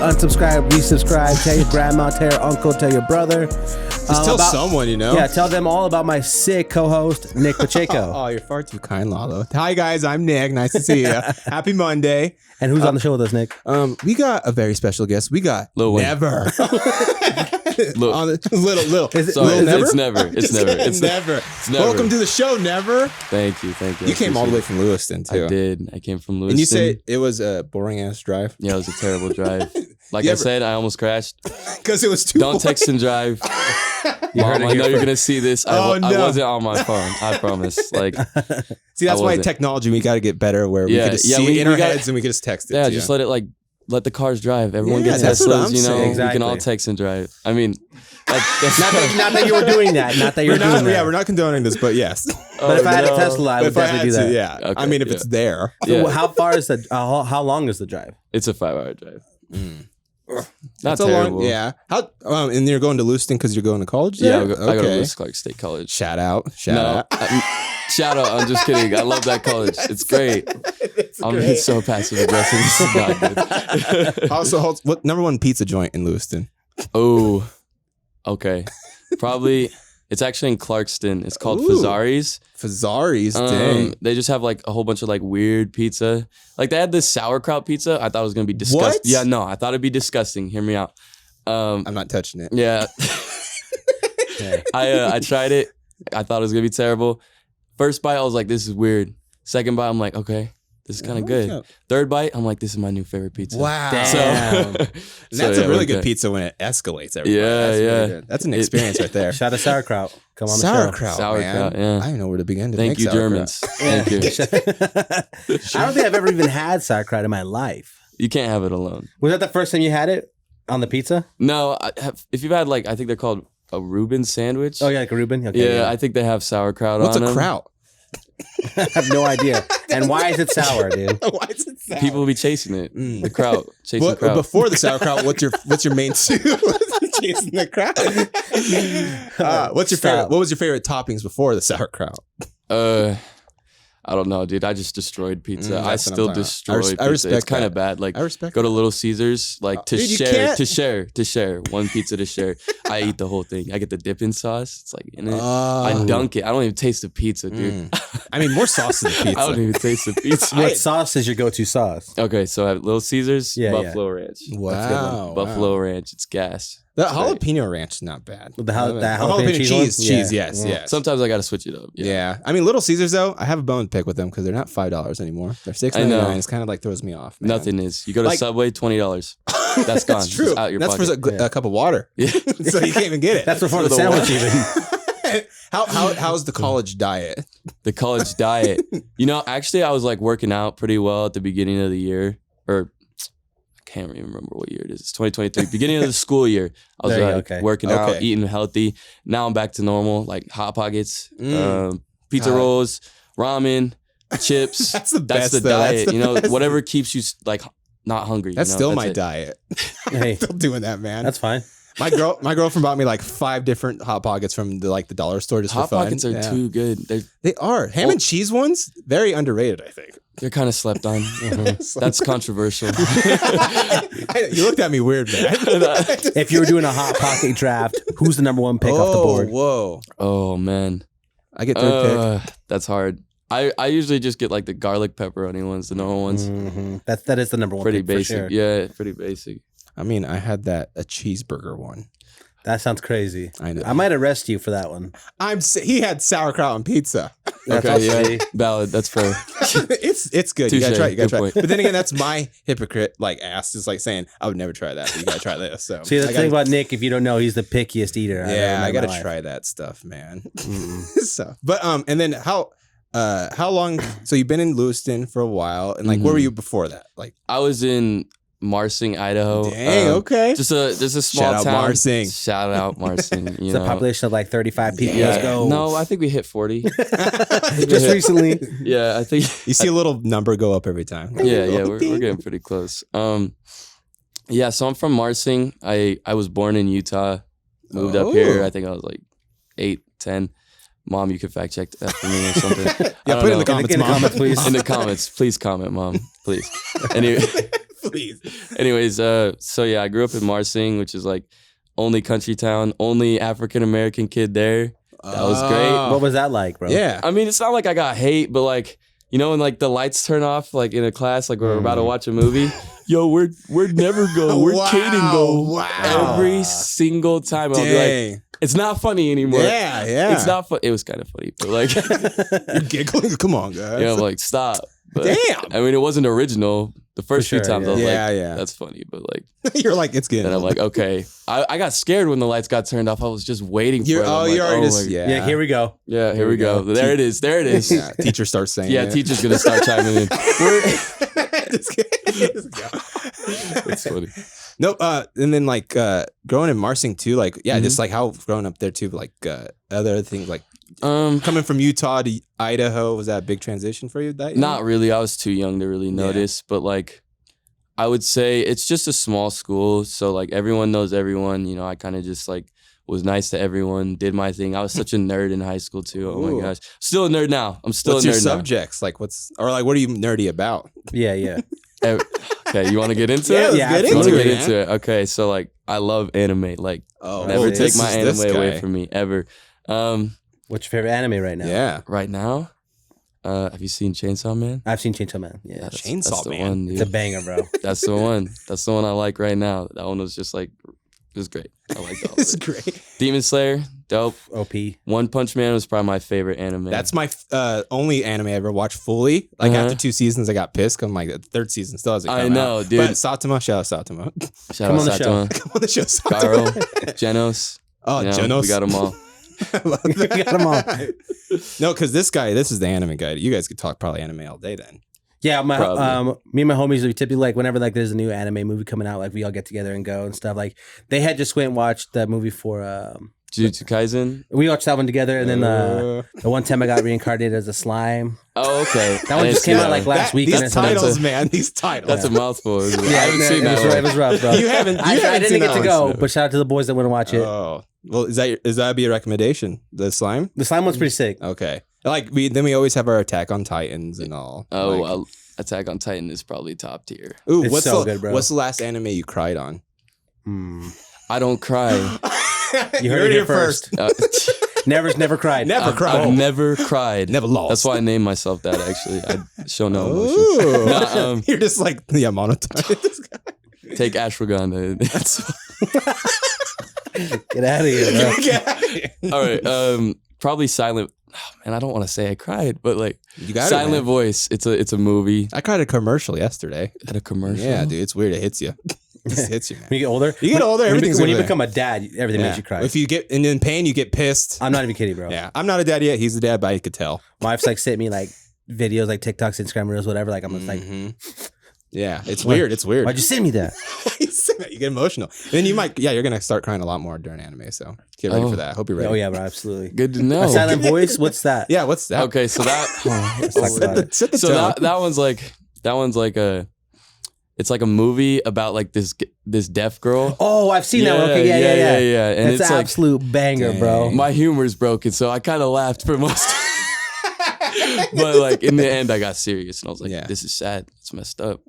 unsubscribe, resubscribe, tell your grandma, tell your uncle, tell your brother. Just tell someone, you know? Yeah, tell them all about my sick co-host, Nick Pacheco. Oh, you're far too kind, Lalo. Hi, guys. I'm Nick. Nice to see you. Happy Monday. And who's on the show with us, Nick? We got a very special guest. We got Never. Little. It's never. It's never. Welcome to the show, Never. Thank you. You came all the way from Lewiston, too. I did. I came from Lewiston. And you said it was a boring-ass drive? Yeah, it was a terrible drive. Like I said, I almost crashed. Because it was too Don't text and drive. Mom, I know you're going to see this. I wasn't on my phone. I promise. Like, see, that's why technology, we got to get better where we can just see it in our heads and we can just text it. Yeah, just let the cars drive. Everyone gets Teslas, you know. Exactly. We can all text and drive. I mean, that's not that you were doing that. Not that you were doing that. Yeah, we're not condoning this, but yes. But if I had a Tesla, I would definitely do that. Yeah. Okay, I mean, if it's there. Yeah. So how far is how long is the drive? It's a 5-hour drive. Not terrible. How? And you're going to Lewiston because you're going to college there? Yeah, I go to Lewiston Clark State College. Shout out. Shout out. I'm just kidding. I love that college. It's great. I'm being so passive aggressive. This is not good. Also, what number one pizza joint in Lewiston? Oh, okay. Probably. It's actually in Clarkston. It's called Fazari's. Fazari's, dang. They just have like a whole bunch of like weird pizza. Like they had this sauerkraut pizza. I thought it was gonna be disgusting. What? Yeah, no, I thought it'd be disgusting. Hear me out. I'm not touching it. Yeah. I tried it. I thought it was gonna be terrible. First bite, I was like, this is weird. Second bite, I'm like, okay, this is kind of good. Yeah. Third bite, I'm like, this is my new favorite pizza. Wow. Damn. That's a really good pizza when it escalates everybody. Yeah. That's an experience right there. Shout out Sauerkraut. Come on Sauerkraut, man. Yeah. I don't know where to begin to Thank you, Germans. Thank you. I don't think I've ever even had sauerkraut in my life. You can't have it alone. Was that the first time you had it on the pizza? No, if you've had I think they're called a Reuben sandwich. Oh, yeah, like a Reuben? Okay, yeah, I think they have sauerkraut What's on them. What's a kraut? I have no idea. And why is it sour, dude? Why is it sour? People will be chasing it. The kraut. Chasing the kraut. Before the sauerkraut, what's your main soup? Chasing the kraut. What's your favorite? What was your favorite toppings before the sauerkraut? I don't know, dude. I just destroyed pizza. I still destroy pizza. I respect it's kind of bad. Like, I respect go to Little Caesars, like to dude, share one pizza to share. I eat the whole thing. I get the dipping sauce. It's like in it. Oh. I dunk it. I don't even taste the pizza, dude. I mean, more sauce than the pizza. I don't even taste the pizza. What sauce is your go-to sauce? Okay, so I have Little Caesars, Buffalo Ranch. Wow. Buffalo Ranch. It's gas. The jalapeno ranch is not bad. The jalapeno cheese, yes. Sometimes I got to switch it up. Yeah. I mean, Little Caesars, though, I have a bone to pick with them because they're not $5 anymore. They're $6.99. It's kind of like throws me off, man. Nothing is. You go to Subway, $20. That's gone. That's true. Out your That's pocket. for a cup of water. Yeah. So you can't even get it. That's before the sandwich even. How's the college diet? The college diet. You know, actually, I was like working out pretty well at the beginning of the year. Or I can't even remember what year it is. It's 2023. Beginning of the school year. I was working out, eating healthy. Now I'm back to normal, like Hot Pockets, pizza rolls, ramen, chips. That's the best. That's the diet. You know, whatever keeps you like not hungry. That's still my diet. Hey, still doing that, man. That's fine. My girlfriend bought me like 5 different Hot Pockets from the dollar store just Hot for fun. Pockets are too good. They are. Ham and cheese ones, very underrated, I think. They're kind of slept on. That's controversial. You looked at me weird, man. If you were doing a Hot Pocket draft, who's the number one pick off the board? Whoa. Oh, man. I get third pick. That's hard. I usually just get like the garlic pepperoni ones, the normal ones. Mm-hmm. That is the number one pretty pick basic. For sure. Yeah, pretty basic. I mean, I had a cheeseburger one. That sounds crazy. I know. I might arrest you for that one. He had sauerkraut and pizza. Okay, valid. That's fair. It's good. Touché. You gotta try it. You gotta try it. Point. But then again, that's my hypocrite ass just like saying I would never try that. But you gotta try this. So see, the thing about Nick, if you don't know, he's the pickiest eater. I gotta try that stuff, man. So, but and then how long? So you've been in Lewiston for a while, and where were you before that? Like I was in Marsing, Idaho. Dang, okay. Just a small Shout town. Out Marsing. Shout out Marsing. It's a population of like 35 people. Yeah. Let's go. No, I think we hit 40. Just recently. Yeah, I think you see a little number go up every time. Yeah, we're getting pretty close. Yeah, so I'm from Marsing. I was born in Utah, moved up here. I think I was like 8, 10. Mom, you could fact check that for me or something. Yeah, put it in the comments, in the comments, please. In the comments, please comment, Mom, please. Anyway, Please. Anyways, so yeah, I grew up in Marsing, which is like only country town, only African American kid there. That was great. What was that like, bro? Yeah. I mean, it's not like I got hate, but like, you know, when like the lights turn off, like in a class, like we're about to watch a movie. Yo, where'd Never go? Where'd Caden go? Wow. Every single time I'll be like, it's not funny anymore. Yeah. It's not funny. It was kind of funny, but like, You're giggling. Come on, guys. I'm like, stop. But, Damn. I mean, it wasn't original. The first few times I was like, that's funny, but like, you're like, it's good. Then I'm like, okay. I got scared when the lights got turned off. I was just waiting for it. You're already just, yeah, here we go. Yeah, here we go. There it is. There it is. Yeah, teacher starts saying it. Teacher's going to start chiming in. Just kidding. It's funny. Nope. And then like growing in Marsing too, like, just like how growing up there too, like other things like coming from Utah to Idaho, was that a big transition for you? Not really. I was too young to really notice, but like I would say it's just a small school, so like everyone knows everyone. You know, I kind of just like was nice to everyone, did my thing. I was such a nerd in high school too. Oh my gosh, still a nerd now. I'm still what's a nerd your subjects now. Like what are you nerdy about? Yeah. Okay, you want to get into it? Yeah, let's get into it. Okay, so like I love anime. Like never take my anime away from me ever. What's your favorite anime right now? Yeah, right now. Have you seen Chainsaw Man? I've seen Chainsaw Man. Yeah, that's Chainsaw the Man. One, dude. It's a banger, bro. That's the one. That's the one I like right now. That one was just like, it was great. I like that. It's great. Demon Slayer, dope. OP. One Punch Man was probably my favorite anime. That's my only anime I ever watched fully. Like after 2 seasons, I got pissed. I'm like, the 3rd season still hasn't come out. I know, dude. But Satama, shout out Satama. Shout out Satama. Come on the show, Garo, Genos. Oh, Genos. We got them all. We got them all. No, because this is the anime guy. You guys could talk probably anime all day then. Yeah, me and my homies, we typically like whenever like there's a new anime movie coming out, like we all get together and go and stuff. Like they had just went and watched the movie for Jujutsu Kaisen. We watched that one together, and then the one time I got reincarnated as a slime. Oh, okay. That one just came out like last weekend. These titles, man. These titles. That's a mouthful. I haven't seen that. It was rough, bro. You haven't. I didn't get to go, but shout out to the boys that went to watch it. Oh, well, is that be a recommendation? The slime. The slime one's pretty sick. Okay. Like we always have our Attack on Titans and all. Oh, well, Attack on Titan is probably top tier. Ooh, it's so good, bro. What's the last anime you cried on? I don't cry. You heard it here first. Never cried. Never cried. I've never cried. Never lost. That's why I named myself that, actually. I show no emotion. No, you're just like, monotone. Take ashwagandha. Get out of here, bro. All right. Probably Silent. Oh, man, I don't want to say I cried, but like you got Silent Voice. It's a movie. I cried at a commercial yesterday. At a commercial? Yeah, dude. It's weird. It hits you. It just hits you, man. When you get older, everything's when you become a dad, everything makes you cry. If you get in pain, you get pissed. I'm not even kidding, bro. Yeah, I'm not a dad yet. He's a dad, but I could tell. My wife's like sent me like videos, like TikToks, Instagram reels, whatever. Like I'm just like, yeah, it's weird. It's weird. Why'd you send me that? You get emotional. And then you might, you're gonna start crying a lot more during anime. So get ready for that. I hope you're ready. Oh yeah, bro, absolutely. Good to know. A Silent Voice. What's that? Yeah, what's that? Okay, so that. That one's like a. It's like a movie about like this deaf girl. Oh, I've seen that one. Okay, yeah. And it's an absolute banger, bro. My humor's broken, so I kind of laughed for most. But like in the end, I got serious, and I was like, "This is sad. It's messed up."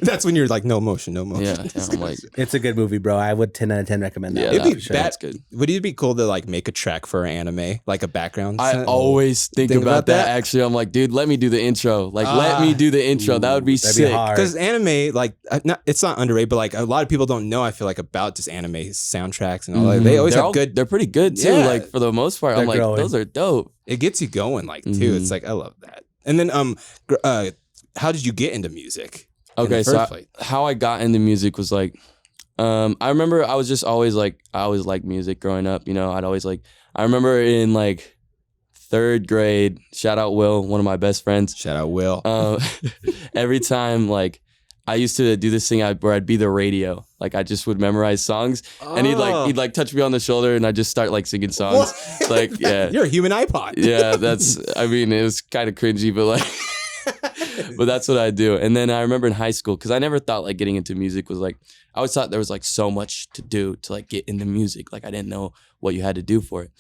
That's when you're like, "No emotion, no emotion." Yeah, I'm like, it's a good movie, bro. I would 10 out of 10 recommend that. Yeah, it'd be sure. That's good. Would it be cool to like make a track for an anime, like a background? I always think about that. Actually, I'm like, dude, let me do the intro. Like, let me do the intro. That would be sick. Because anime, like, it's not underrated, but like a lot of people don't know. I feel like about just anime soundtracks and all that. They always have good. They're pretty good too. Yeah. Like for the most part, I'm like, those are dope. It gets you going, like too. It's like I love that. And then, how did you get into music? Okay, so how I got into music was like, I remember I was just always like, I always liked music growing up. You know, I'd always like. I remember in like 3rd grade. Shout out Will, one of my best friends. Shout out Will. Every time like. I used to do this thing where I'd be the radio. Like I just would memorize songs, and he'd like touch me on the shoulder, and I'd just start like singing songs. Like you're a human iPod. Yeah, it was kind of cringy, but like, but that's what I do. And then I remember in high school, because I never thought like getting into music was like, I always thought there was like so much to do to like get into music. Like I didn't know what you had to do for it.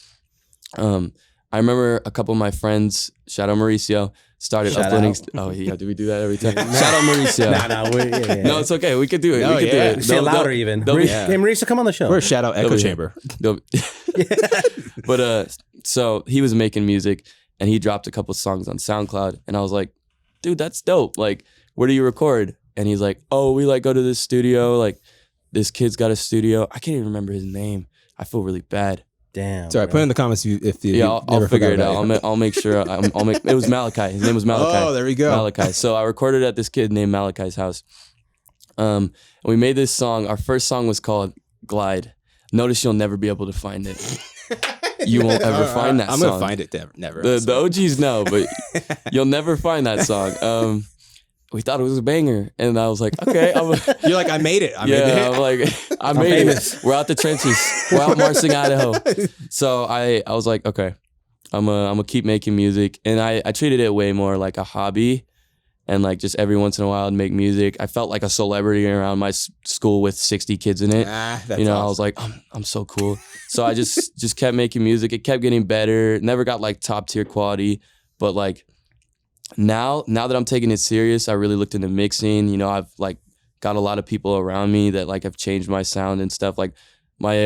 I remember a couple of my friends, shout out Mauricio, started Shout uploading. out. Oh yeah, do we do that every time? Shout out Mauricio. Yeah. No, it's okay. We could do it. We could do it. Say it louder even. Hey, Marisa, come on the show. We're a shout out echo chamber. But so he was making music and he dropped a couple songs on SoundCloud and I was like, dude, that's dope. Like, where do you record? And he's like, oh, we like go to this studio. Like, this kid's got a studio. I can't even remember his name. I feel really bad. Damn. Sorry, put in the comments if you. I'll figure it out. I'll make sure. It was Malachi. His name was Malachi. Oh, there we go. Malachi. So I recorded at this kid named Malachi's house. And we made this song. Our first song was called Glide. Notice you'll never be able to find it. You won't ever find that song. I'm gonna find it never. The OGs know, but you'll never find that song. We thought it was a banger, and I was like, okay. You're like, I made it. I made it. I'm like, I made it. We're out the trenches. We're out marsing Idaho. So I was like, okay, I'm gonna keep making music, and I treated it way more like a hobby, and like just every once in a while I'd make music. I felt like a celebrity around my school with 60 kids in it. That's awesome. I was like, I'm so cool. So I just kept making music. It kept getting better. Never got like top tier quality, but like. Now that I'm taking it serious, I really looked into mixing. You know, I've like got a lot of people around me that like have changed my sound and stuff. Like my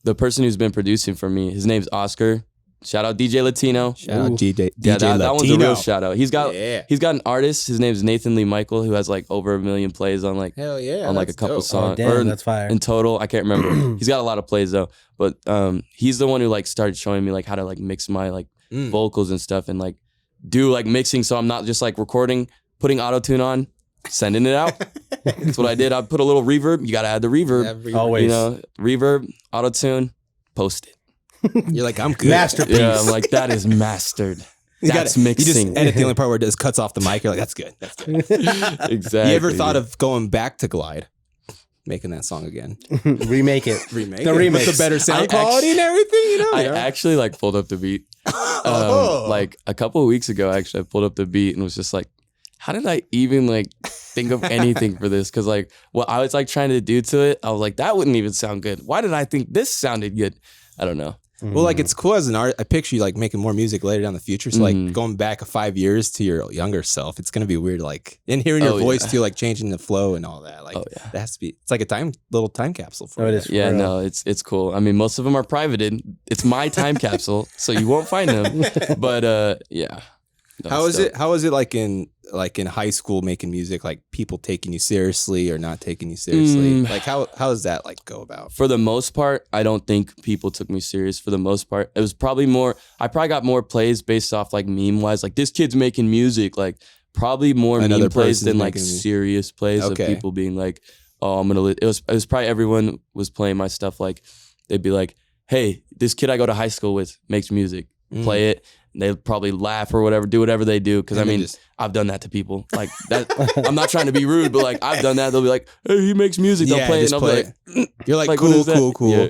the person who's been producing for me, his name's Oscar. Shout out DJ Latino. Shout out DJ that one's a Latino. real shout out. He's got an artist. His name's Nathan Lee Michael, who has like over 1 million plays on like hell yeah on like a couple songs. Oh, damn, that's fire. In total, I can't remember. He's got a lot of plays though. But he's the one who like started showing me like how to like mix my like vocals and stuff and like do like mixing so I'm not just like recording, putting auto-tune on, sending it out. That's what I did. I put a little reverb. You gotta add the reverb. Always. You know, reverb, auto-tune, post it. You're like, I'm good. Masterpiece. Yeah, I'm like, that is mastered. That's mixing. You just edit the only part where it just cuts off the mic. You're like, that's good. That's good. Exactly. You ever thought of going back to Glide? Making that song again. Remake it. The remix. With the better sound quality and everything, you know? I actually like pulled up the beat. Like a couple of weeks ago, actually, I pulled up the beat and was just like, how did I even like think of anything for this? Because like what I was like trying to do to it, I was like, that wouldn't even sound good. Why did I think this sounded good? I don't know. Well, like it's cool as an art. I picture you like making more music later down the future. So like going back 5 years to your younger self, it's gonna be weird. Like and hearing your voice too, like changing the flow and all that. Like that has to be. It's like a little time capsule for you. It is. Yeah, no, it's cool. I mean, most of them are privated. It's my time capsule, so you won't find them. But yeah. No, How is it like in high school making music? Like people taking you seriously or not taking you seriously? Like how does that like go about? For the most part, I don't think people took me serious. For the most part, it was probably more. I probably got more plays based off like meme wise. Like this kid's making music. Like probably more meme plays than like serious plays of people being like, oh, I'm gonna. It was probably everyone was playing my stuff. Like they'd be like, hey, this kid I go to high school with makes music. Play it. They'll probably laugh or whatever, do whatever they do. Because I mean, I've done that to people. Like that. I'm not trying to be rude, but like I've done that. They'll be like, "Hey, he makes music." They'll play it, and I'll be like, "You're like cool." Yeah.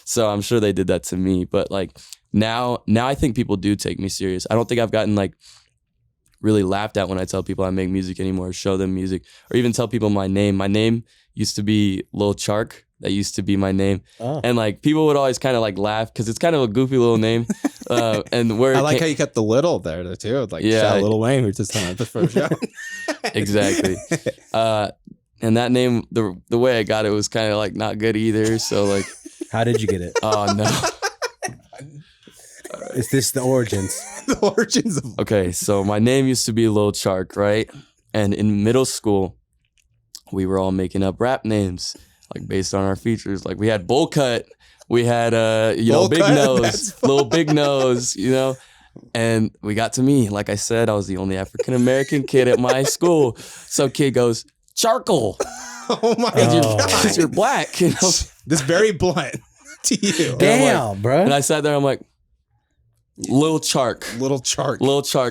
So I'm sure they did that to me. But like now I think people do take me serious. I don't think I've gotten like really laughed at when I tell people I make music anymore, or show them music, or even tell people my name. My name used to be Lil Chark. That used to be my name. Oh. And like people would always kind of like laugh because it's kind of a goofy little name. And where I like how you cut the little there too. Like shout out Lil Wayne, we're just on the first show. Exactly. And that name, the way I got it was kind of like not good either. So like, how did you get it? Oh no. Is this the origins? The origins of. Okay, so my name used to be Lil Chark, right? And in middle school, we were all making up rap names. Like based on our features, like we had bowl cut, we had big nose, little big nose, and we got to me. Like I said, I was the only African American kid at my school. Some kid goes, charcoal. Oh my god, because you're black. This very blunt to you. Damn, bro. And I sat there, I'm like, Lil Chark.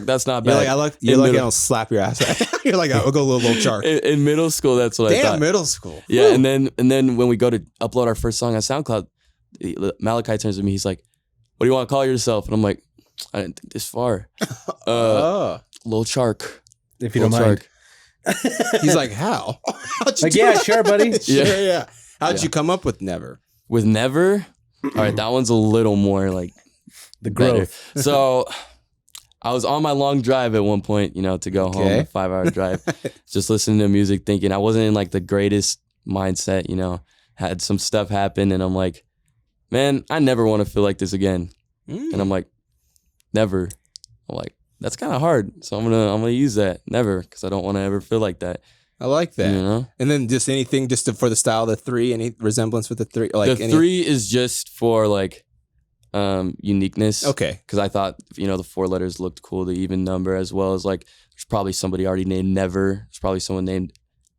That's not bad. You're like, I'll slap your ass. You're like, I'll go Lil Chark. In middle school, that's what I thought. Damn, middle school. Yeah, and then when we go to upload our first song on SoundCloud, Malachi turns to me. He's like, "What do you want to call yourself?" And I'm like, "I didn't think this far." Lil Chark. If you don't mind. He's like, "How?" Like, yeah, sure, buddy. Yeah. How'd you come up with Never? With Never? All right, that one's a little more like the growth. So I was on my long drive at one point, to go home, a 5-hour drive, just listening to music, thinking I wasn't in like the greatest mindset, had some stuff happen, and I'm like, man, I never want to feel like this again. And I'm like, never. I'm like, that's kind of hard. So I'm gonna use that, never, because I don't want to ever feel like that. I like that. And then just anything for the style of the 3, any resemblance with the 3? Like the 3 is just for like uniqueness. Okay. Because I thought, the 4 letters looked cool, the even number, as well as like there's probably somebody already named Never. There's probably someone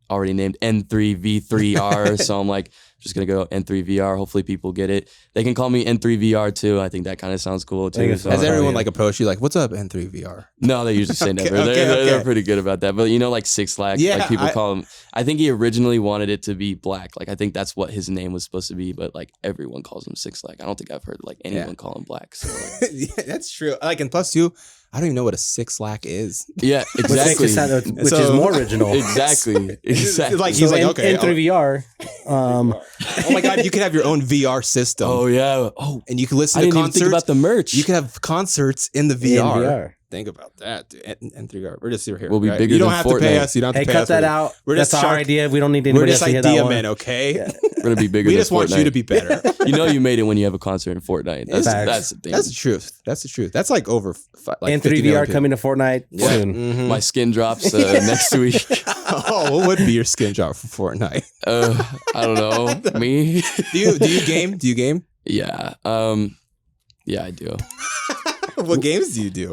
already named N3VR. So I'm like, just going to go N3VR. Hopefully people get it. They can call me N3VR too. I think that kind of sounds cool too. So has everyone like approached you like, what's up, N3VR? No, they usually say Never. They're pretty good about that. But like Six Lack, like people call him. I think he originally wanted it to be Black. Like I think that's what his name was supposed to be. But like everyone calls him Six Lack. I don't think I've heard like anyone call him Black. So like, yeah, that's true. Like, and plus too, I don't even know what a 6 lack is. Yeah, exactly. Which is more original. Exactly. Like he's like, okay. N3VR. Oh my God, you could have your own VR system. Oh yeah. Oh, and you can listen to concerts. I didn't even think about the merch. You could have concerts in the VR. Think about that, dude. N3VR. We're just here. We'll be bigger. You don't than have Fortnite. to pay us. You don't have to pay us. Cut that out. That's our idea. We don't need We're anybody just else to hear that idea one. men, okay? Yeah. We're gonna be bigger. We than just want Fortnite. you to be better. You made it when you have a concert in Fortnite. That's the thing. That's the truth. That's the truth. That's like over. Like N3VR coming to Fortnite soon. Mm-hmm. My skin drops next week. Oh, what would be your skin drop for Fortnite? I don't know. Me? Do you game? Do you game? Yeah. Yeah, I do. What games do you do?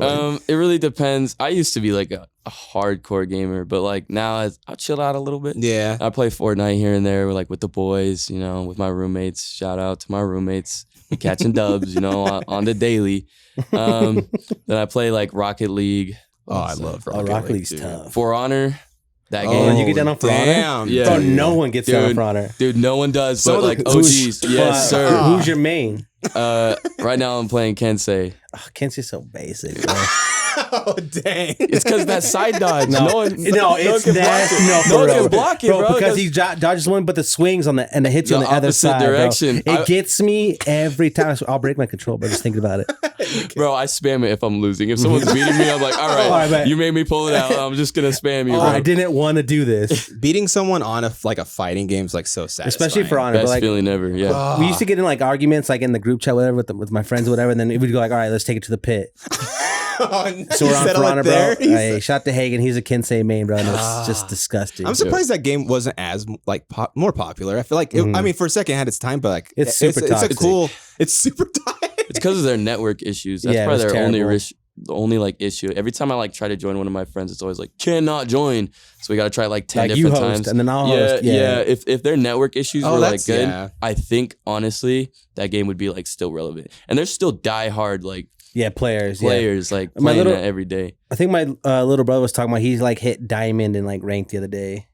It really depends. I used to be like a hardcore gamer, but like now I'll chill out a little bit. Yeah. I play Fortnite here and there, like with the boys, with my roommates. Shout out to my roommates. We catching dubs, on the daily. Then I play like Rocket League. Oh, I love Rocket League's tough. For Honor. That game. Oh, you get down on For Honor? Yeah. Bro, no one gets down on For Honor. Dude, no one does, but like OGs. Yes, sir. Who's your main? Right now I'm playing Kensei. Oh, Kensei's so basic, bro. Oh, dang. It's because that side dodge. No one can block it, bro. Because he dodges one, but the swings on and the hits you on the other side, direction. Bro. It gets me every time. I'll break my control by just thinking about it. Bro, I spam it if I'm losing. If someone's beating me, I'm like, all right, you made me pull it out. I'm just gonna spam you. Bro. I didn't want to do this. Beating someone on a fighting game is like so satisfying. Especially For Honor. Best feeling ever. Yeah. We used to get in like arguments, like in the group chat, whatever, with my friends, or whatever, and then we'd go like, all right, let's take it to the pit. So we're on For Honor, bro. Hey, shout to Hagen. He's a Kensei main, bro. And it's just disgusting. I'm surprised that game wasn't as like more popular. I feel like I mean, for a second, it had its time, but like it's super toxic. It's super toxic. It's because of their network issues. That's probably their only like issue. Every time I like try to join one of my friends, it's always like cannot join. So we got to try like 10 different times. And then I'll host. Yeah. If their network issues were like good, I think honestly that game would be like still relevant. And there's still diehard like. Yeah, players like playing that every day. I think my little brother was talking about he's like hit diamond and like ranked the other day.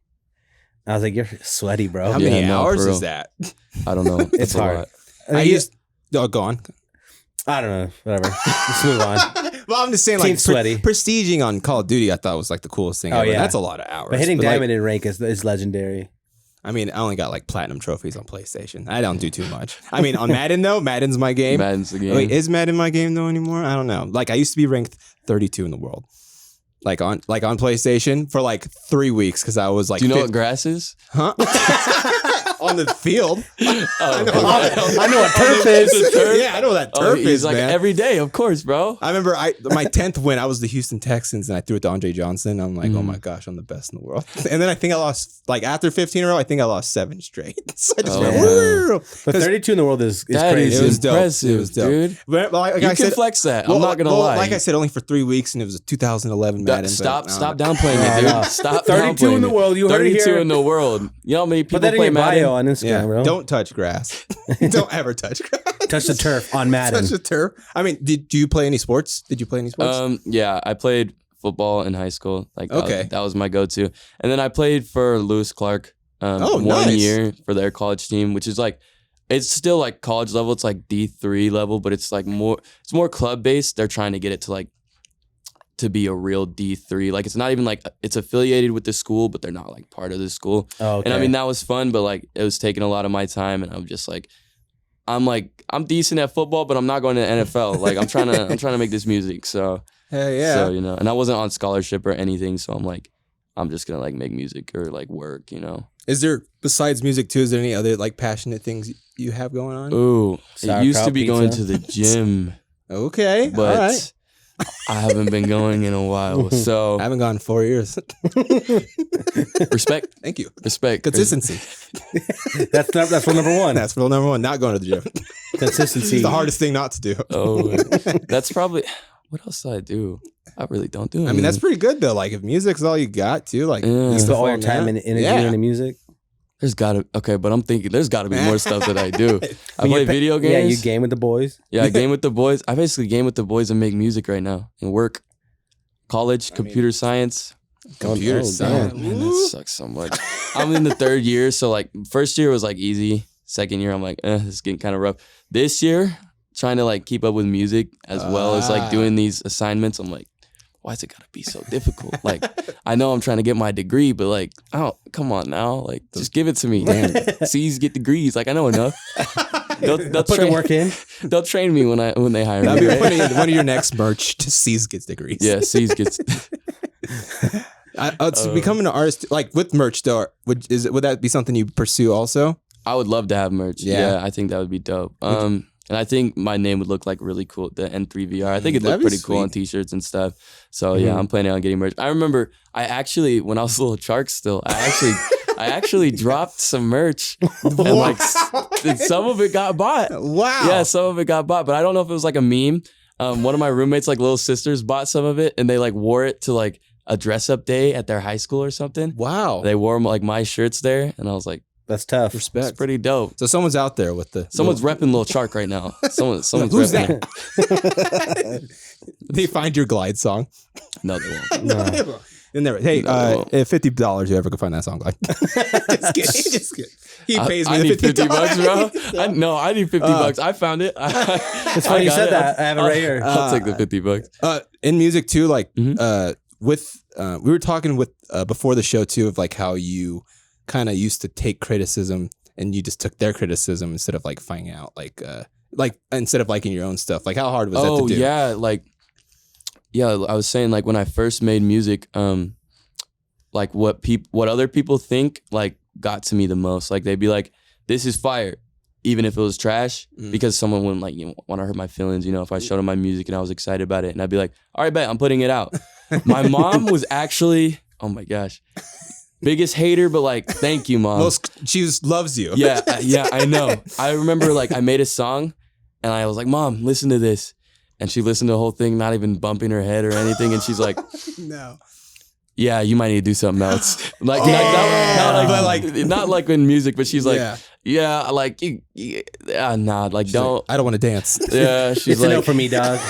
I was like, you're sweaty, bro. How many hours is that? I don't know. It's hard. Go on. I don't know. Whatever. Let's move on. Well, I'm just saying, like, prestiging on Call of Duty, I thought was like the coolest thing ever. Yeah. That's a lot of hours. But hitting diamond in rank is legendary. I mean, I only got like platinum trophies on PlayStation. I don't do too much. I mean, on Madden though, Madden's my game. Madden's the game. Wait, is Madden my game though anymore? I don't know. Like I used to be ranked 32 in the world. Like on PlayStation for like 3 weeks because I was like. Do you know what grass is? Huh? On the field. I know what turf is. Yeah, I know what that turf is, like man. Every day, of course, bro. I remember my 10th win, I was the Houston Texans, and I threw it to Andre Johnson. I'm like, oh my gosh, I'm the best in the world. And then I think I lost, like after 15 in a row, I think I lost 7 straight. So I just went, but 32 in the world is that crazy. It was impressive, it was dope. Dude. But, like you can flex that. I'm not going to lie. Like I said, only for 3 weeks, and it was a 2011 Madden. Stop downplaying it, dude. Stop 32 in the world. You heard it here. 32 in the world. You know how many people play Madden? Put that in your bio on Instagram, bro. Don't touch grass. Don't ever touch grass. Touch the turf on Madden. Touch the turf. I mean, do you play any sports? Did you play any sports? Yeah, I played football in high school. Like, that was my go-to. And then I played for Lewis Clark 1 year for their college team, which is like, it's still like college level. It's like D3 level, but it's like it's more club based. They're trying to get it to like, to be a real D3. Like, it's not even like it's affiliated with the school, but they're not like part of the school. Oh, okay. And I mean, that was fun, but like it was taking a lot of my time, and I'm just like, I'm decent at football, but I'm not going to the NFL. Like I'm trying to make this music. So Hey, yeah. So, and I wasn't on scholarship or anything. So I'm like, I'm just going to like make music or like work, Is there, besides music too, is there any other like passionate things you have going on? Ooh, it used to be going to the gym. Okay. But all right. I haven't been going in a while. So I haven't gone in 4 years. Respect. Thank you. Respect. Consistency. That's rule number one. That's rule number one. Not going to the gym. Consistency. It's the hardest thing not to do. Oh, that's probably, what else do I do? I really don't do anything. I mean, that's pretty good though. Like if music's all you got too, like you spend all your time in energy into music. There's but I'm thinking there's gotta be more stuff that I do. I play video games. Yeah, you game with the boys. Yeah, I game with the boys. I basically game with the boys and make music right now and work. College, computer science. Computer science. Man, that sucks so much. I'm in the 3rd year, so like first year was like easy. 2nd year, I'm like, this is getting kind of rough. This year, trying to like keep up with music as well as like doing these assignments, I'm like, why is it gotta be so difficult? Like, I know I'm trying to get my degree, but like, oh, come on now. Like, just give it to me. C's get degrees. Like, I know enough. They'll put the work in. They'll train me when they hire me. That'd be one of your next merch. To C's gets degrees. Yeah, C's gets. So becoming an artist, like with merch, though, would that be something you pursue also? I would love to have merch. Yeah, I think that would be dope. And I think my name would look like really cool. The N3VR. I think it'd look pretty cool on t-shirts and stuff. So yeah, I'm planning on getting merch. I remember when I was a little shark still, I actually dropped some merch. And like some of it got bought. Wow. Yeah, some of it got bought, but I don't know if it was like a meme. One of my roommates, like little sisters, bought some of it and they like wore it to like a dress up day at their high school or something. Wow. They wore like my shirts there and I was like, that's tough. Respect. It's pretty dope. So someone's out there with someone's repping Lil Shark right now. Someone's who's repping. They find your Glide song. No, they won't. No. Hey, $50 you ever could find that song, Glide. Just kidding. He pays me I need $50, bro. I need $50. I found it. It's funny you said that. I have it right here. I'll take the $50. In music too, like with we were talking with before the show too of like how you kind of used to take criticism and you just took their criticism instead of like finding out like instead of liking your own stuff. Like how hard was that to do? I was saying like when I first made music, like what other people think like got to me the most. Like they'd be like, this is fire, even if it was trash, because someone wouldn't like want to hurt my feelings, if I showed them my music and I was excited about it, and I'd be like, all right, bet, I'm putting it out. My mom was actually, oh my gosh, biggest hater, but like, thank you, Mom. She just loves you. Yeah, I know. I remember like I made a song and I was like, Mom, listen to this. And she listened to the whole thing, not even bumping her head or anything. And she's like, no. Yeah, you might need to do something else. Like, not like in music, but she's like, nah, like don't. I don't want to dance. Yeah, she's it's like, a no for me, dog.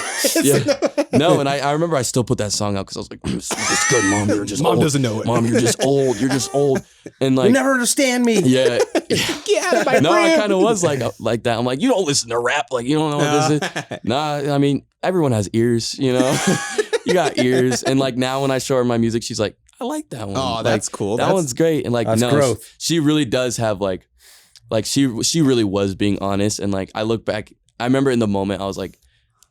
Yeah, no, and I remember I still put that song out because I was like, it's good, Mom. You're just Mom old. Doesn't know it. Mom, you're just old. You're just old. And like, you never understand me. Yeah. Get out of my No, brand. I kind of was like that. I'm like, you don't listen to rap. Like, you don't know what this is. Nah, I mean, everyone has ears, You got ears. And like now when I show her my music, she's like, I like that one. Oh, that's cool. That one's great. And like, no, she really does have like she really was being honest. And like, I look back, I remember in the moment I was like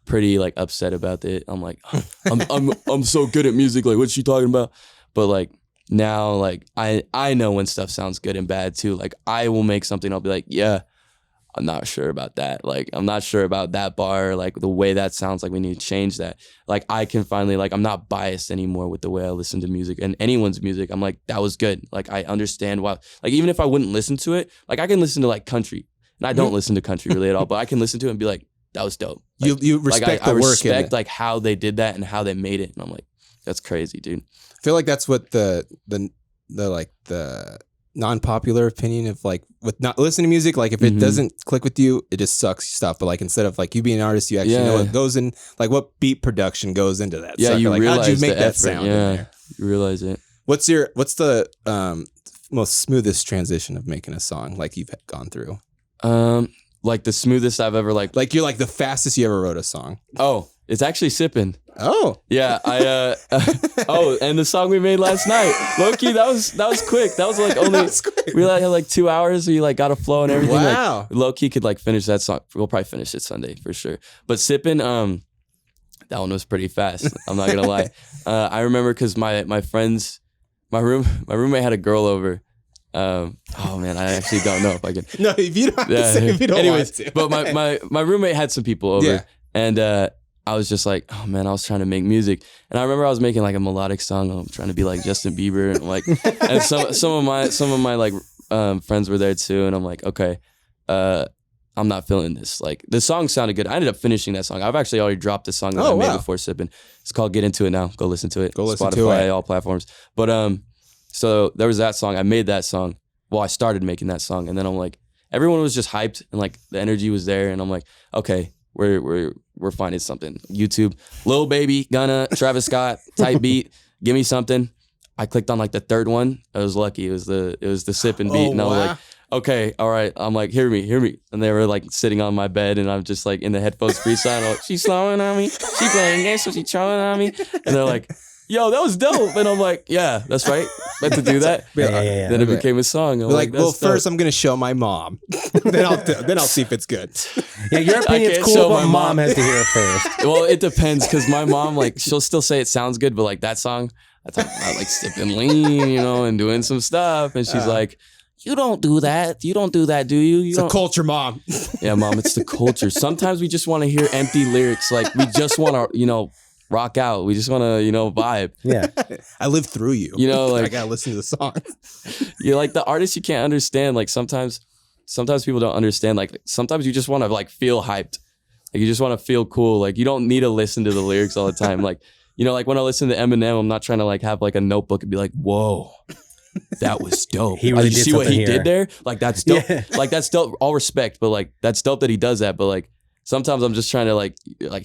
pretty like upset about it. I'm like, I'm so good at music. Like, what's she talking about? But like now, like I know when stuff sounds good and bad too. Like I will make something, I'll be like, yeah, I'm not sure about that. Like, I'm not sure about that bar. Like the way that sounds, like we need to change that. Like I can finally, like, I'm not biased anymore with the way I listen to music and anyone's music. I'm like, that was good. Like I understand why, like even if I wouldn't listen to it, like I can listen to like country and I don't listen to country really at all, but I can listen to it and be like, that was dope. Like, you respect the work. I respect like how they did that and how they made it. And I'm like, that's crazy, dude. I feel like that's what the non-popular opinion of like with not listening to music, like if it doesn't click with you, it just sucks, you stop. But like instead of like you being an artist, you actually know what goes in, like what beat production goes into that. Yeah, you like, realize how'd you make the that effort. sound? Yeah, in there? you realize it. What's the most smoothest transition of making a song like you've gone through? Like the smoothest I've ever like you're like the fastest you ever wrote a song. Oh, it's actually Sippin'. Oh. Yeah, and the song we made last night. Low-key, that was quick. That was like only we had like 2 hours, we like got a flow and everything. Wow. Like, low-key could like finish that song. We'll probably finish it Sunday for sure. But Sippin', That one was pretty fast. I'm not gonna lie. I remember because my roommate had a girl over. Oh man, I actually don't know if I can. No, if you don't have to say, if you don't want to. But my roommate had some people over, and I was just like, oh man, I was trying to make music, and I remember I was making like a melodic song. I'm trying to be like Justin Bieber, and like, and some of my like friends were there too, and I'm like, okay, I'm not feeling this. Like the song sounded good. I ended up finishing that song. I've actually already dropped the song that I made before sipping. It's called "Get Into It Now." Go listen to it. Go listen Spotify, to it. all platforms. But so there was that song. I made that song. Well, I started making that song, and then I'm like, everyone was just hyped, and like the energy was there, and I'm like, okay, we're finding something. YouTube, Lil Baby, Gunna, Travis Scott, type beat. Give me something. I clicked on like the third one. I was lucky. It was the sipping beat, and I was like, okay, all right. I'm like, hear me. And they were like sitting on my bed, and I'm just like in the headphones freestyle. Like, she's slowing on me. She playing games, so she trolling on me. And they're like, yo, that was dope. And I'm like, yeah, that's right. Meant to do that. Yeah. Then it became a song. I'm like, well, first I'm gonna show my mom. then I'll see if it's good. Yeah, your opinion's cool, but mom has to hear it first. Well, it depends because my mom, like, she'll still say it sounds good, but like that song, I talk about like sipping lean, and doing some stuff, and she's like, you don't do that. You don't do that, do you? It's a culture, mom. Yeah, mom, it's the culture. Sometimes we just want to hear empty lyrics. Like we just want to, rock out. We just want to, vibe. Yeah. I live through you. Like I got to listen to the song. You're like the artist you can't understand. Like sometimes people don't understand. Like sometimes you just want to like feel hyped. Like you just want to feel cool. Like you don't need to listen to the lyrics all the time. Like, like when I listen to Eminem, I'm not trying to like have like a notebook and be like, whoa, that was dope. He really did you see what he did there? Like that's dope. Yeah. Like that's dope. All respect, but like that's dope that he does that. But like sometimes I'm just trying to like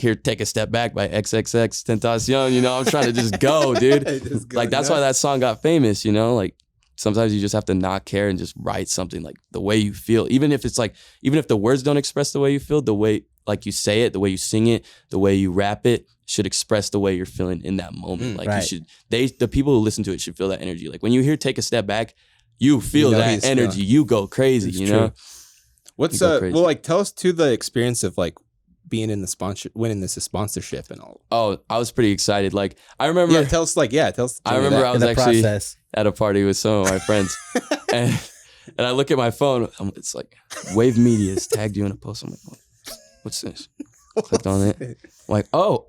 here, take a step back by XXX Tentacion. I'm trying to just go, dude. Like that's why that song got famous. Like sometimes you just have to not care and just write something like the way you feel, even if the words don't express the way you feel, the way like you say it, the way you sing it, the way you rap it should express the way you're feeling in that moment. Like right. The people who listen to it should feel that energy. Like when you hear "Take a Step Back," you feel that energy. You go crazy. What's like tell us to the experience of like being in the winning this sponsorship and all. Oh, I was pretty excited. Like I remember. Tell us. I remember I was actually process. At a party with some of my friends, and I look at my phone. It's like Wave Media's tagged you in a post. I'm like, what's this? Clicked on it. I'm like, oh,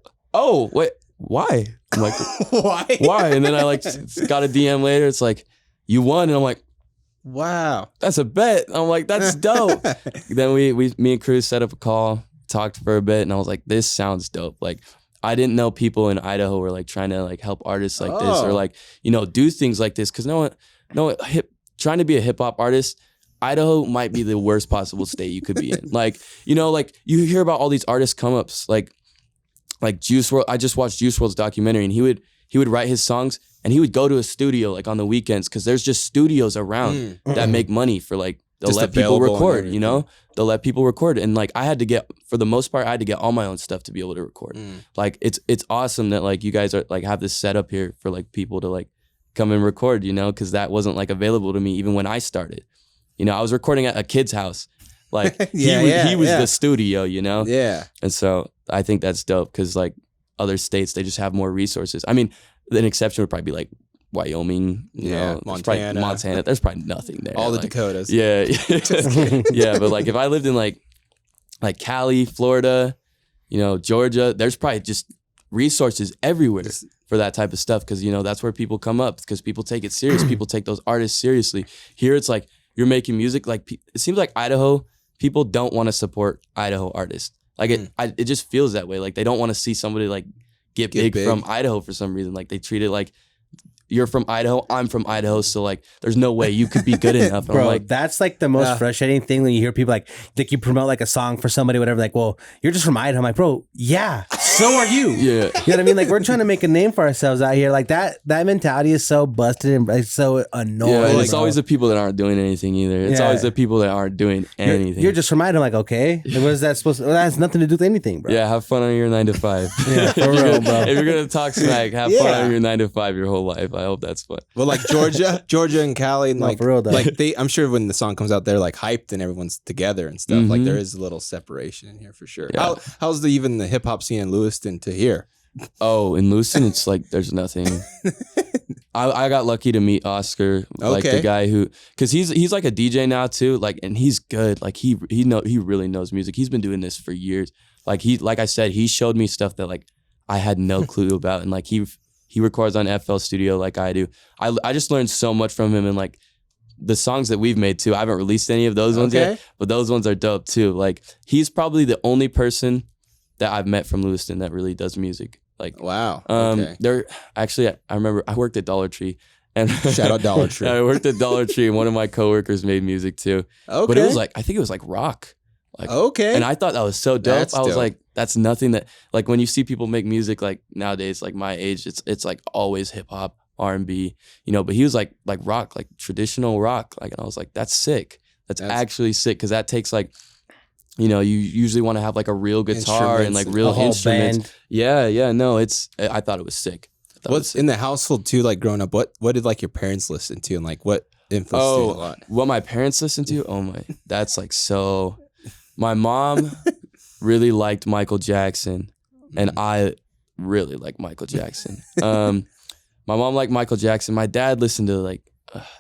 wait, why? I'm like, why? And then I like got a DM later. It's like, you won, and I'm like, wow, that's a bet. I'm like, that's dope. Then me and Cruz set up a call, talked for a bit, and I was like, this sounds dope. Like I didn't know people in Idaho were like trying to like help artists like this or like, do things like this. Cause trying to be a hip hop artist, Idaho might be the worst possible state you could be in. Like, like you hear about all these artist come ups, like Juice WRLD. I just watched Juice WRLD's documentary, and he would write his songs, and he would go to a studio like on the weekends, because there's just studios around that make money for like they'll just let people record. They'll let people record, and like for the most part, I had to get all my own stuff to be able to record. Like it's awesome that like you guys are like have this setup here for like people to like come and record, because that wasn't like available to me even when I started. I was recording at a kid's house. Like he was the studio, Yeah. And so I think that's dope, because like other states, they just have more resources. I mean, an exception would probably be like Wyoming, Montana. There's probably nothing there. All the Dakotas. Yeah. Yeah, but like if I lived in like Cali, Florida, Georgia, there's probably just resources everywhere for that type of stuff, because that's where people come up, because people take it serious. People take those artists seriously. Here it's like you're making music. Like it seems like Idaho people don't want to support Idaho artists. Like it just feels that way. Like they don't want to see somebody like get big from Idaho for some reason. Like they treat it like, you're from Idaho, I'm from Idaho, so like there's no way you could be good enough. Bro, I'm like, that's like the most frustrating thing when you hear people like you promote like a song for somebody, whatever, like, well, you're just from Idaho. I'm like, bro, yeah, so are you. Yeah. You know what I mean? Like we're trying to make a name for ourselves out here. Like that mentality is so busted and it's so annoying. Yeah, and it's always the people that aren't doing anything either. It's always the people that aren't doing anything. You're just from Idaho. Like, okay, what is that supposed to? Well, that has nothing to do with anything, bro. Yeah, have fun on your 9 to 5. Yeah, for real, bro. If you're gonna talk smack, have fun on your 9 to 5 your whole life. I hope that's fun. Well, like Georgia and Cali, and like, for real, though. Like I'm sure when the song comes out, they're like hyped and everyone's together and stuff. Like there is a little separation in here for sure. Yeah. How's even the hip hop scene in Lewiston to hear? Oh, in Lewiston, it's like there's nothing. I got lucky to meet Oscar, like the guy who, because he's like a DJ now too, like, and he's good. Like he really knows music. He's been doing this for years. Like I said, he showed me stuff that like I had no clue about, and like he records on FL Studio like I do. I just learned so much from him, and like the songs that we've made too. I haven't released any of those ones yet, but those ones are dope too. Like he's probably the only person that I've met from Lewiston that really does music. Like wow. There actually I remember I worked at Dollar Tree, and shout out Dollar Tree. I worked at Dollar Tree, and one of my coworkers made music too. Okay. But it was like, I think it was like rock. Like, okay. And I thought that was so dope. I was like, that's nothing that, like when you see people make music like nowadays, like my age, it's like always hip hop, R&B, you know, but he was like rock, like traditional rock. Like, and I was like, that's sick. That's actually sick. Cause that takes like, you know, you usually want to have like a real guitar and like real instruments. Band. Yeah. No, I thought it was sick. What's in the household too, like growing up, what did like your parents listen to, and like what influenced you a lot? What my parents listened to? Oh my, that's like so. My mom really liked Michael Jackson, and I really like Michael Jackson. My mom liked Michael Jackson. My dad listened to like,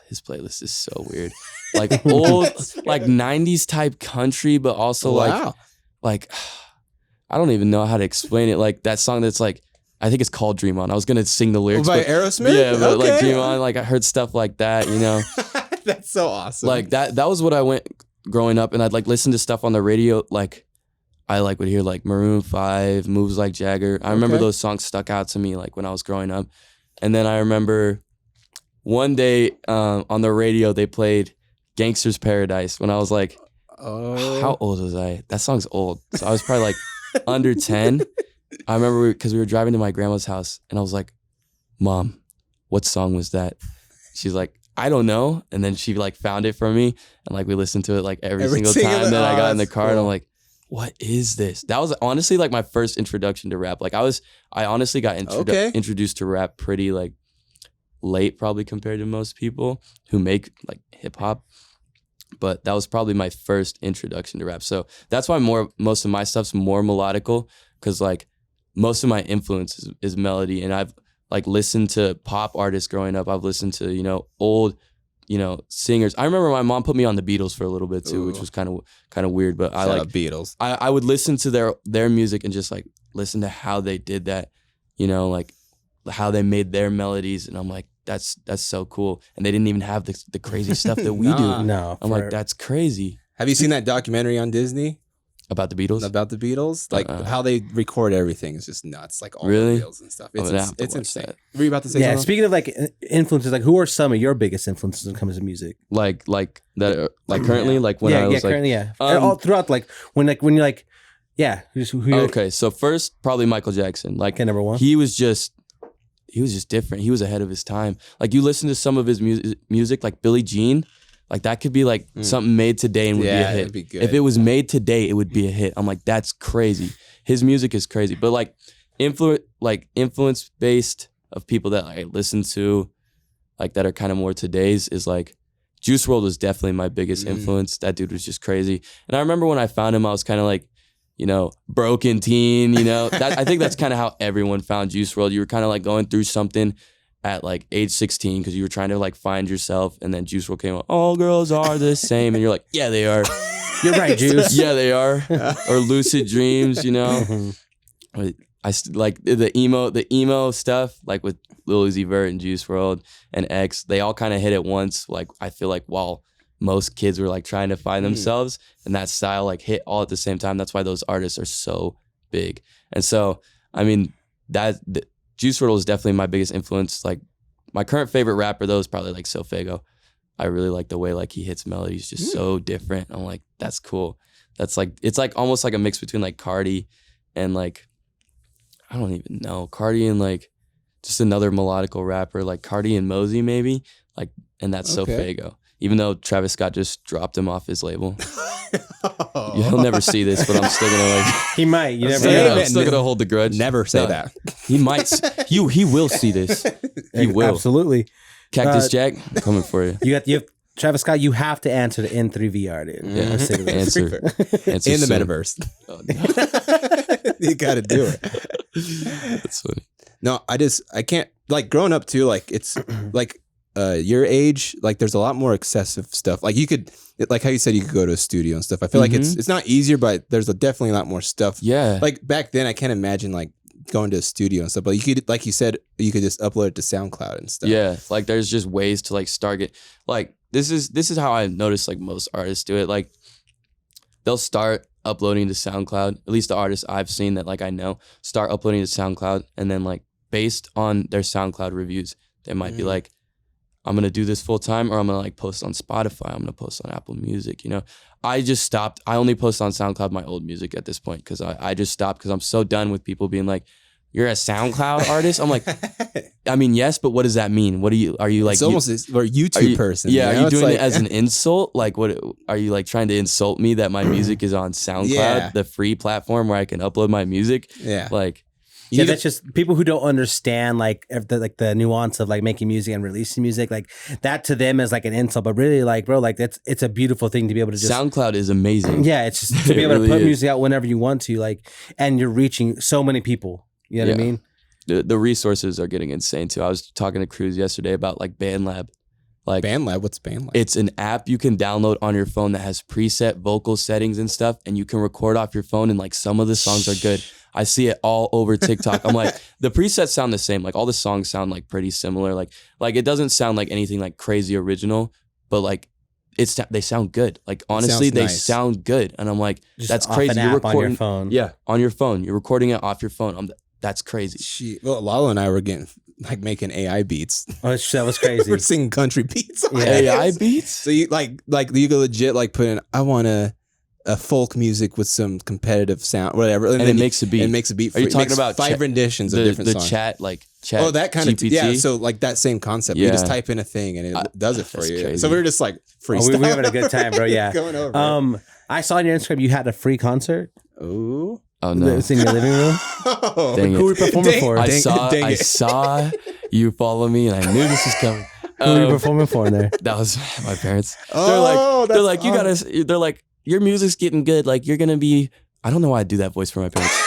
his playlist is so weird. Like old, like 90s type country, but also like, I don't even know how to explain it. Like that song that's like, I think it's called Dream On. I was going to sing the lyrics. By Aerosmith? Yeah, but like Dream On, like I heard stuff like that, you know? That's so awesome. Like that was what I went growing up, and I'd like listen to stuff on the radio. Like I like would hear like Maroon 5, Moves Like Jagger. I remember those songs stuck out to me like when I was growing up. And then I remember one day on the radio, they played Gangster's Paradise when I was like, how old was I? That song's old. So I was probably like under 10. I remember because we were driving to my grandma's house, and I was like, Mom, what song was that? She's like, I don't know. And then she like found it for me, and like we listened to it like every single time. Then I got in the car and I'm like, what is this? That was honestly like my first introduction to rap. Like I honestly got introduced to rap pretty like late, probably compared to most people who make like hip hop. But that was probably my first introduction to rap. So that's why most of my stuff's more melodical, because like most of my influence is melody, and I've like listened to pop artists growing up. I've listened to, you know, old, you know, singers. I remember my mom put me on the Beatles for a little bit too, which was kind of weird. But I like Beatles. I would listen to their music and just like listen to how they did that, you know, like how they made their melodies, and I'm like, that's so cool. And they didn't even have the crazy stuff that we do. No, I'm like, that's crazy. Have you seen that documentary on Disney? About the Beatles? About the Beatles? Like how they record everything is just nuts. Like all the Beatles and stuff. It's insane. That. Were you about to say something? Speaking of like influences, like who are some of your biggest influences when it comes to music? Like that, like currently, like when I was currently, all throughout, like when you're like, okay, so first probably Michael Jackson. Like number one. He was just different. He was ahead of his time. Like you listen to some of his music, like Billie Jean. Like that could be like something made today and would be a hit. Be good. If it was made today, it would be a hit. I'm like, that's crazy. His music is crazy. But like influence based of people that I listen to, like that are kind of more today's, is like Juice WRLD was definitely my biggest influence. That dude was just crazy. And I remember when I found him, I was kind of like, you know, broken teen, you know. I think that's kind of how everyone found Juice WRLD. You were kind of like going through something at like age 16 because you were trying to like find yourself, and then Juice WRLD came out, all girls are the same, and you're like, yeah, they are. You're right, Juice. Yeah, they are. Or Lucid Dreams, you know. I like the emo stuff, like with Lil Uzi Vert and Juice WRLD and X. They all kind of hit at once. Like I feel like while most kids were like trying to find themselves, and that style like hit all at the same time. That's why those artists are so big. And so, I mean, Juice WRLD is definitely my biggest influence. Like my current favorite rapper though is probably like Sofego. I really like the way like he hits melodies just so different. I'm like, that's cool. That's like, it's like almost like a mix between like Cardi and like, I don't even know, Cardi and like just another melodical rapper, like Cardi and Mosey maybe, like, and that's Sofego. even though Travis Scott just dropped him off his label. He'll never see this, but I'm still gonna He might. You never know. I'm still gonna hold the grudge. Never say that. He might. He will see this. He will. Absolutely. Cactus Jack, I'm coming for you. You have Travis Scott. You have to answer the N3VR, dude. Yeah. Answer in the metaverse. Oh, no. You got to do it. That's funny. No, I can't, like, growing up too, like, it's like your age, like, there's a lot more excessive stuff. Like, you could, like how you said, you could go to a studio and stuff. I feel like it's not easier, but there's definitely a lot more stuff. Yeah. Like, back then, I can't imagine, like, going to a studio and stuff, but you could, like you said, you could just upload it to SoundCloud and stuff. Yeah, like, there's just ways to, like, start it. Like, this is how I noticed, like, most artists do it. Like, they'll start uploading to SoundCloud. At least the artists I've seen that, like, I know, start uploading to SoundCloud, and then, like, based on their SoundCloud reviews, they might be like, I'm gonna do this full time, or I'm gonna, like, post on Spotify, I'm gonna post on Apple Music, you know. I just stopped. I only post on SoundCloud my old music at this point, because I just stopped, because I'm so done with people being like, you're a SoundCloud artist? I'm like, I mean, yes, but what does that mean? What are you like? It's almost a YouTube person. Yeah, you know? Are you doing it as an insult? Like, what are you, like, trying to insult me that my music is on SoundCloud, the free platform where I can upload my music? Yeah. Like, yeah, that's just people who don't understand like the nuance of like making music and releasing music. Like that to them is like an insult, but really, like, bro, like it's a beautiful thing to be able to just. SoundCloud is amazing. Yeah, it's just to be able to put music out whenever you want to, like, and you're reaching so many people. You know what I mean? The resources are getting insane too. I was talking to Cruz yesterday about, like, BandLab. Like, BandLab, what's BandLab? It's an app you can download on your phone that has preset vocal settings and stuff, and you can record off your phone, and, like, some of the songs are good. I see it all over TikTok. I'm like, the presets sound the same. Like, all the songs sound, like, pretty similar. Like it doesn't sound like anything, like, crazy original, but, like, they sound good. Like, honestly, they sound good. And I'm like, just that's crazy. You're recording on your phone. Yeah, on your phone. You're recording it off your phone. That's crazy. Well, Lalo and I were making AI beats. Oh, that was crazy. We're singing country beats. AI beats? So you like you could legit, like, put in, I want a folk music with some competitive sound, whatever, and it makes a beat. It makes a beat. Are you talking about five renditions of different songs? Chat. Oh, that kind GPT? of yeah. So, like, that same concept. You just type in a thing and it does it for you. Crazy. So we were just like freestyle. We were having a good time, bro. Yeah. Going over. I saw on your Instagram you had a free concert. Oh no! It's in your living room. Who were you performing for? I saw you follow me, and I knew this was coming. Who were you performing for in there? That was my parents. They're like, you gotta. They're like, your music's getting good. Like, you're gonna be. I don't know why I do that voice for my parents.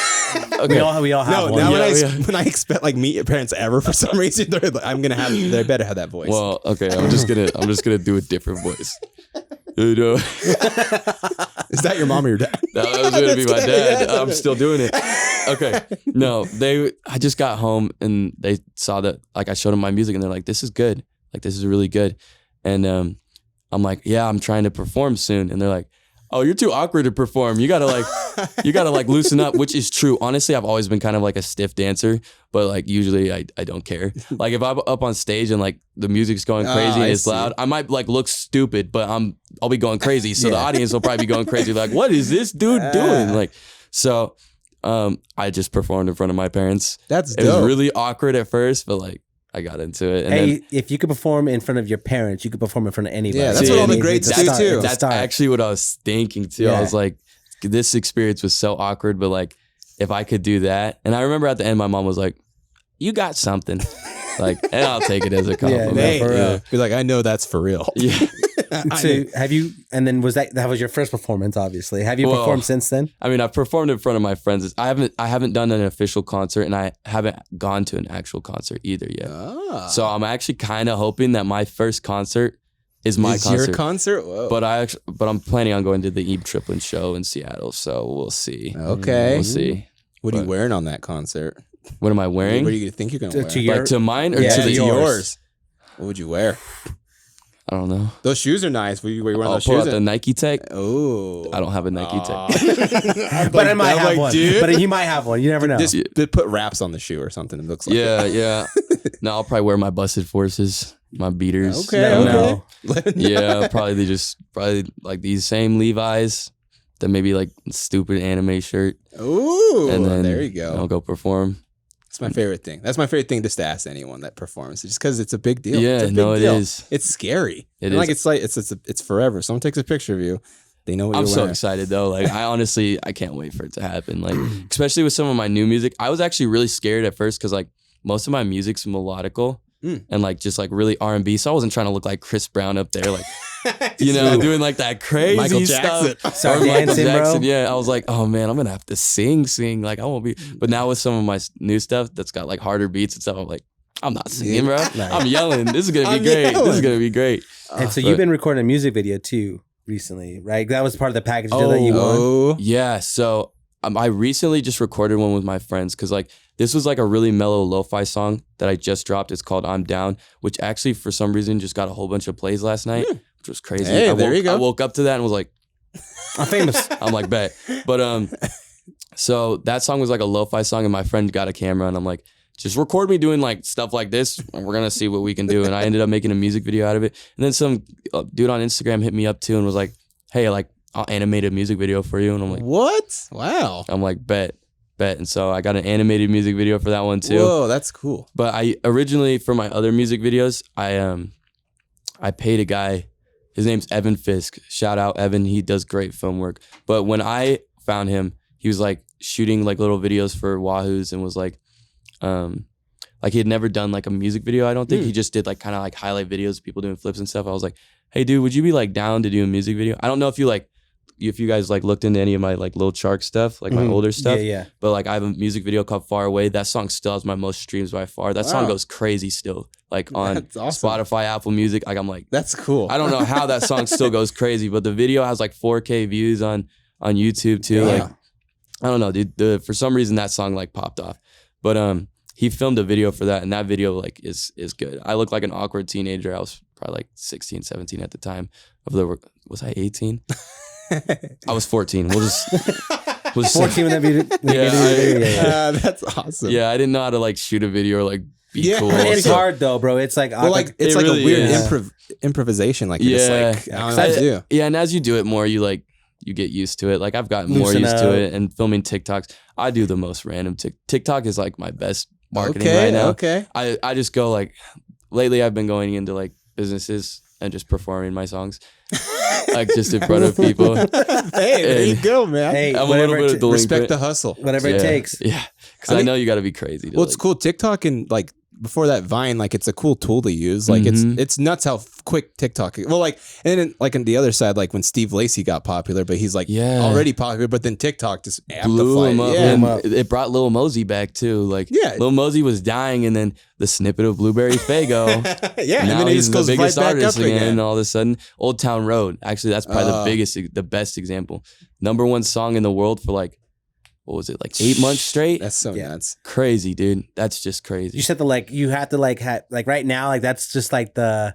Okay. We all have one. Now when I expect, like, meet your parents ever, for some reason, they're like, they better have that voice. Well, okay, I'm just gonna do a different voice. You know? Is that your mom or your dad? That was gonna be my dad. I'm still doing it. Okay. No, I just got home and they saw that, like, I showed them my music and they're like, this is good. Like, this is really good. And I'm like, yeah, I'm trying to perform soon. And they're like, oh, you're too awkward to perform. You gotta loosen up, which is true. Honestly, I've always been kind of like a stiff dancer, but, like, usually I don't care. Like, if I'm up on stage and, like, the music's going crazy and it's loud, I might, like, look stupid, but I'll be going crazy. So the audience will probably be going crazy. Like, what is this dude doing? Like, so I just performed in front of my parents. That's dope. It was really awkward at first, but, like, I got into it. And then, if you could perform in front of your parents, you could perform in front of anybody. Yeah, that's what all the greats do too. That's actually what I was thinking too. Yeah. I was like, this experience was so awkward, but, like, if I could do that. And I remember at the end, my mom was like, you got something. Like, and I'll take it as a compliment. Be like, I know that's for real. Yeah. So have you, and then that was your first performance, obviously. Have you performed since then? I mean, I've performed in front of my friends. I haven't done an official concert, and I haven't gone to an actual concert either yet. So I'm actually kind of hoping that my first concert is my concert. Your concert? Whoa. But I'm planning on going to the Eve Triplin show in Seattle, so we'll see. Okay. We'll see. What are you wearing on that concert? What am I wearing? What do you think you're going to wear? Like, to mine or to yours? What would you wear? I don't know. Those shoes are nice. Were you wearing those shoes? I'll pull out the Nike Tech. Oh. I don't have a Nike Tech. But I might have one. Dude. But you might have one. You never know. Just put wraps on the shoe or something. It looks like. Yeah. No, I'll probably wear my busted forces, my beaters. Okay. Yeah, probably like these same Levi's. Then maybe, like, stupid anime shirt. Ooh. And then there you go. I'll go perform. It's my favorite thing. That's my favorite thing just to ask anyone that performs, just because it's a big deal. Yeah, it's a big no, deal. it is. It's scary. It is. It's forever. Someone takes a picture of you, they know what you're wearing. I'm so excited though. Like I can't wait for it to happen. Like especially with some of my new music. I was actually really scared at first because like most of my music's melodical and like just like really R&B. So I wasn't trying to look like Chris Brown up there, like doing like that crazy Michael Jackson. stuff. Sorry, Michael Jackson, bro. Yeah, I was like, oh man, I'm gonna have to sing. Like I won't be. But now with some of my new stuff that's got like harder beats and stuff, I'm like, I'm not singing, bro. Nice. I'm yelling. This is gonna be great. This is gonna be great. And so you've been recording a music video too recently, right? That was part of the package deal that you won. Yeah. So I recently just recorded one with my friends because like this was like a really mellow lo-fi song that I just dropped. It's called I'm Down, which actually for some reason just got a whole bunch of plays last night, which was crazy. Hey, there you go. I woke up to that and was like, I'm famous. I'm like, bet. But so that song was like a lo-fi song and my friend got a camera and I'm like, just record me doing like stuff like this and we're gonna see what we can do. And I ended up making a music video out of it. And then some dude on Instagram hit me up too and was like, hey, like I'll animate a music video for you. And I'm like, what? Wow. I'm like, bet. And so I got an animated music video for that one too. Whoa, that's cool. But I originally, for my other music videos, I paid a guy. His name's Evan Fisk. Shout out Evan. He does great film work. But when I found him, he was like shooting like little videos for Wahoos and was like he had never done like a music video. I don't think he just did like kind of like highlight videos of people doing flips and stuff. I was like, hey dude, would you be like down to do a music video? I don't know if you guys like looked into any of my like Lil Shark stuff, like my older stuff. Yeah. But like I have a music video called Far Away. That song still has my most streams by far. That song goes crazy still. Like on awesome. Spotify, Apple Music. Like I'm like, that's cool. I don't know how that song still goes crazy, but the video has like 4K views on YouTube too. Yeah. Like I don't know, dude. For some reason that song like popped off. But he filmed a video for that and that video like is good. I look like an awkward teenager. I was probably like 16, 17 at the time. Was I 18? I was 14. We'll just 14 when that video. Yeah, that's awesome. Yeah, I didn't know how to like shoot a video or like be cool. It's hard though, bro. It's like it's like really a weird improvisation. Like you're just like, I don't know how to do. Yeah, and as you do it more, you get used to it. Like I've gotten more used to it. And filming TikToks, I do the most random TikTok is like my best marketing right now. Okay. I just go like lately I've been going into like businesses and just performing my songs. Like just in front of people. Hey, there you go, man. Hey, I'm a little bit of respect the hustle. Whatever it takes. Yeah. Because I know you got to be crazy. Well, it's cool. TikTok and like before that Vine, like it's a cool tool to use. Like it's nuts how quick TikTok. Well, like and then like on the other side, like when Steve Lacy got popular, but he's like already popular, but then TikTok just blew him up. Yeah. And it brought Lil Mosey back too. Like Lil Mosey was dying, and then the snippet of Blueberry Faygo. Yeah, and now then he's the biggest right artist again. And all of a sudden, Old Town Road. Actually, that's probably the best example. #1 song in the world for like. What was it, like 8 months straight? That's so nuts. Crazy, dude. That's just crazy. You said you have to like right now, like that's just like the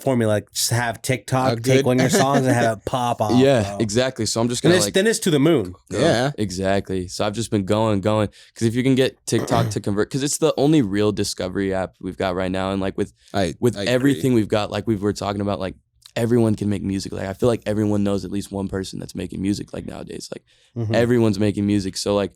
formula. Like just have TikTok take one of your songs and have it pop off. Yeah, bro. exactly. So I'm just gonna then it's to the moon. Yeah, exactly. So I've just been going because if you can get TikTok to convert, because it's the only real discovery app we've got right now, and like with everything we've got, like we were talking about, like everyone can make music. Like I feel like everyone knows at least one person that's making music. Like nowadays, like everyone's making music. So like,